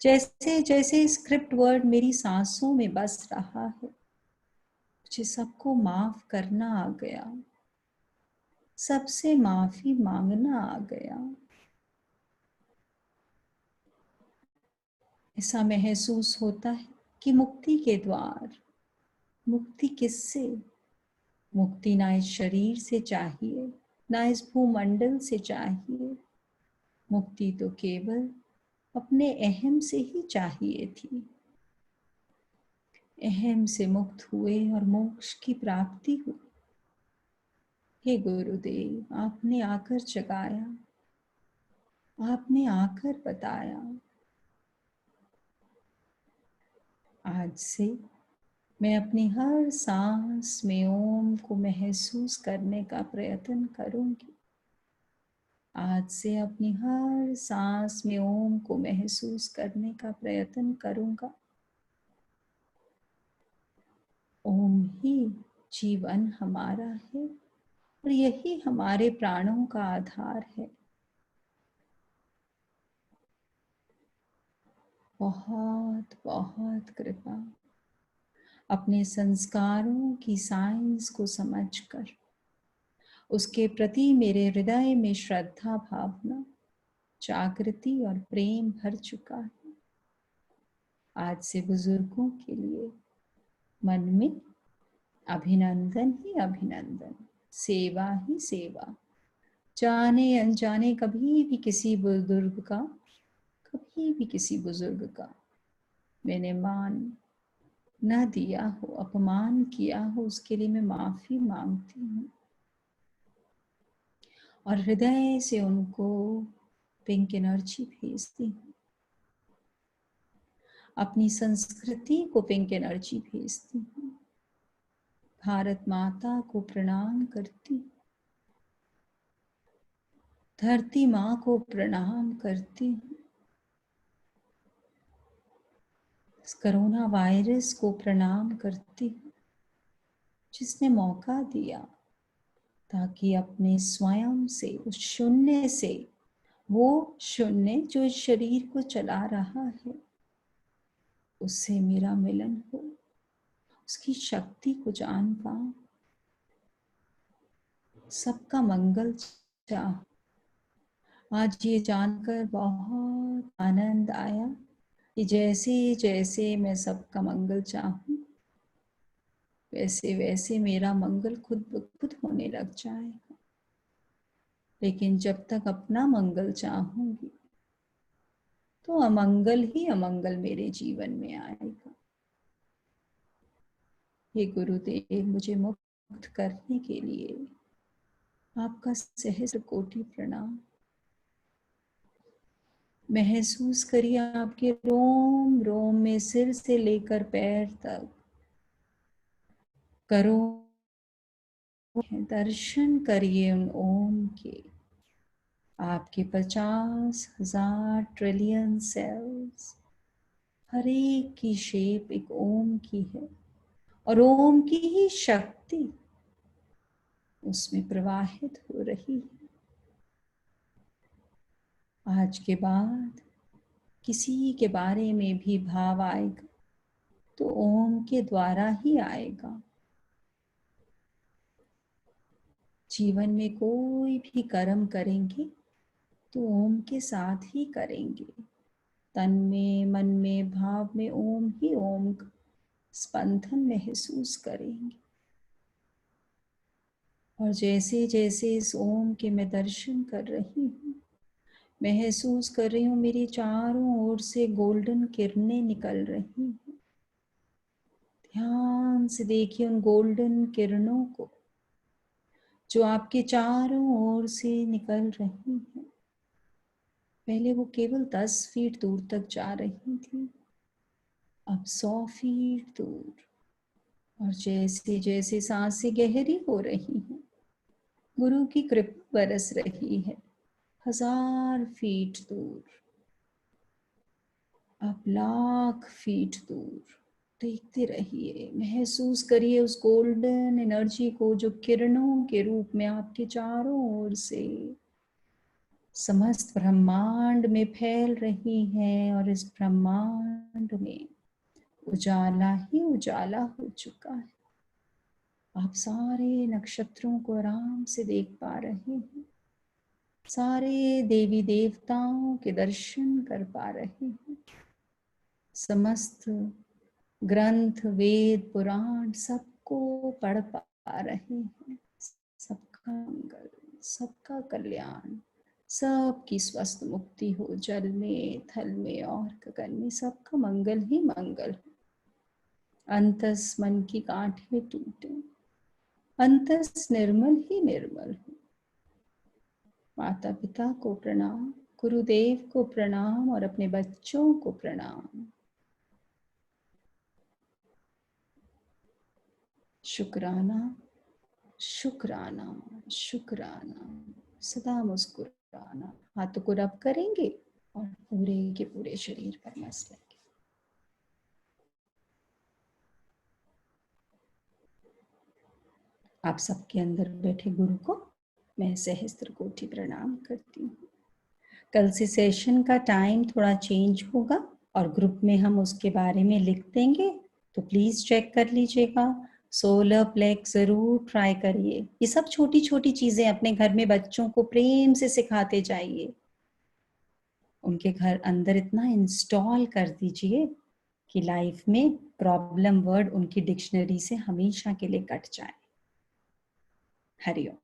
जैसे जैसे स्क्रिप्ट वर्ड मेरी सांसों में बस रहा है, मुझे सबको माफ करना आ गया, सबसे माफी मांगना आ गया। ऐसा महसूस होता है कि मुक्ति के द्वार मुक्ति किससे? मुक्ति ना इस शरीर से चाहिए, ना इस भूमंडल से चाहिए। मुक्ति तो केवल अपने अहम से ही चाहिए थी। अहम से मुक्त हुए और मोक्ष की प्राप्ति हुई। हे गुरुदेव, आपने आकर जगाया, आपने आकर बताया। आज से मैं अपनी हर सांस में ओम को महसूस करने का प्रयत्न करूंगी। आज से अपनी हर सांस में ओम को महसूस करने का प्रयत्न करूंगा। ओम ही जीवन हमारा है और यही हमारे प्राणों का आधार है। बहुत बहुत कृपा। अपने संस्कारों की साइंस को समझकर उसके प्रति मेरे हृदय में श्रद्धा भावना, जागृति और प्रेम भर चुका है। आज से बुजुर्गों के लिए मन में अभिनंदन ही अभिनंदन, सेवा ही सेवा। जाने अनजाने कभी भी किसी बुजुर्ग का, कभी भी किसी बुजुर्ग का मैंने मान न दिया हो, अपमान किया हो, उसके लिए मैं माफी मांगती हूँ और हृदय से उनको पिंक एनर्जी भेजती हूँ। अपनी संस्कृति को पिंक एनर्जी भेजती हूँ। भारत माता को प्रणाम करती हूँ। धरती माँ को प्रणाम करती हूँ। कोरोना वायरस को प्रणाम करती हूँ, जिसने मौका दिया ताकि अपने स्वयं से, उस शून्य से, वो शून्य जो इस शरीर को चला रहा है, उससे मेरा मिलन हो, उसकी शक्ति को जान पाऊं, सबका मंगल चाह। आज ये जानकर बहुत आनंद आया कि जैसे जैसे मैं सबका मंगल चाहूं, वैसे वैसे मेरा मंगल खुद ब खुद होने लग जाएगा। लेकिन जब तक अपना मंगल चाहूंगी तो अमंगल ही अमंगल मेरे जीवन में आएगा। हे गुरुदेव, मुझे मुक्त करने के लिए आपका सहस्र कोटि प्रणाम। महसूस करिए आपके रोम रोम में, सिर से लेकर पैर तक करो, दर्शन करिए उन ओम के। आपके 50,000 ट्रिलियन सेल्स, हर एक की शेप एक ओम की है और ओम की ही शक्ति उसमें प्रवाहित हो रही है। आज के बाद किसी के बारे में भी भाव आएगा तो ओम के द्वारा ही आएगा। जीवन में कोई भी कर्म करेंगे तो ओम के साथ ही करेंगे। तन में, मन में, भाव में ओम ही ओम का स्पंदन महसूस करेंगे। और जैसे जैसे इस ओम के मैं दर्शन कर रही हूँ, महसूस कर रही हूँ मेरी चारों ओर से गोल्डन किरणें निकल रही हैं। ध्यान से देखिए उन गोल्डन किरणों को जो आपके चारों ओर से निकल रही हैं। पहले वो केवल 10 फीट दूर तक जा रही थी, अब 100 फीट दूर। और जैसे जैसे सांसें गहरी हो रही हैं, गुरु की कृपा बरस रही है। 1000 फीट दूर, अब 1,00,000 फीट दूर। देखते रहिए, महसूस करिए उस गोल्डन एनर्जी को जो किरणों के रूप में आपके चारों ओर से समस्त ब्रह्मांड में फैल रही हैं। और इस ब्रह्मांड में उजाला ही उजाला हो चुका है। आप सारे नक्षत्रों को आराम से देख पा रहे हैं, सारे देवी देवताओं के दर्शन कर पा रहे हैं, समस्त ग्रंथ वेद पुराण सबको पढ़ पा रहे हैं। सबका मंगल, सबका कल्याण, सबकी स्वस्थ मुक्ति हो, जल में, थल में और गगन में, सबका मंगल ही मंगल हो। अंतस मन की गांठें टूटे, अंतस निर्मल ही निर्मल हो। माता पिता को प्रणाम, गुरुदेव को प्रणाम और अपने बच्चों को प्रणाम। शुक्राना शुक्राना शुक्राना, सदा मुस्कुराना। हाथों को रब करेंगे और पूरे के पूरे शरीर पर मस लेंगे। आप सबके अंदर बैठे गुरु को मैं सहस्त्र कोटि प्रणाम करती हूँ। कल से सेशन का टाइम थोड़ा चेंज होगा और ग्रुप में हम उसके बारे में लिख देंगे, तो प्लीज चेक कर लीजिएगा। सोलर प्लेक्स जरूर ट्राई करिए। ये सब छोटी छोटी चीजें अपने घर में बच्चों को प्रेम से सिखाते जाइए। उनके घर अंदर इतना इंस्टॉल कर दीजिए कि लाइफ में प्रॉब्लम वर्ड उनकी डिक्शनरी से हमेशा के लिए कट जाए। हरिओम।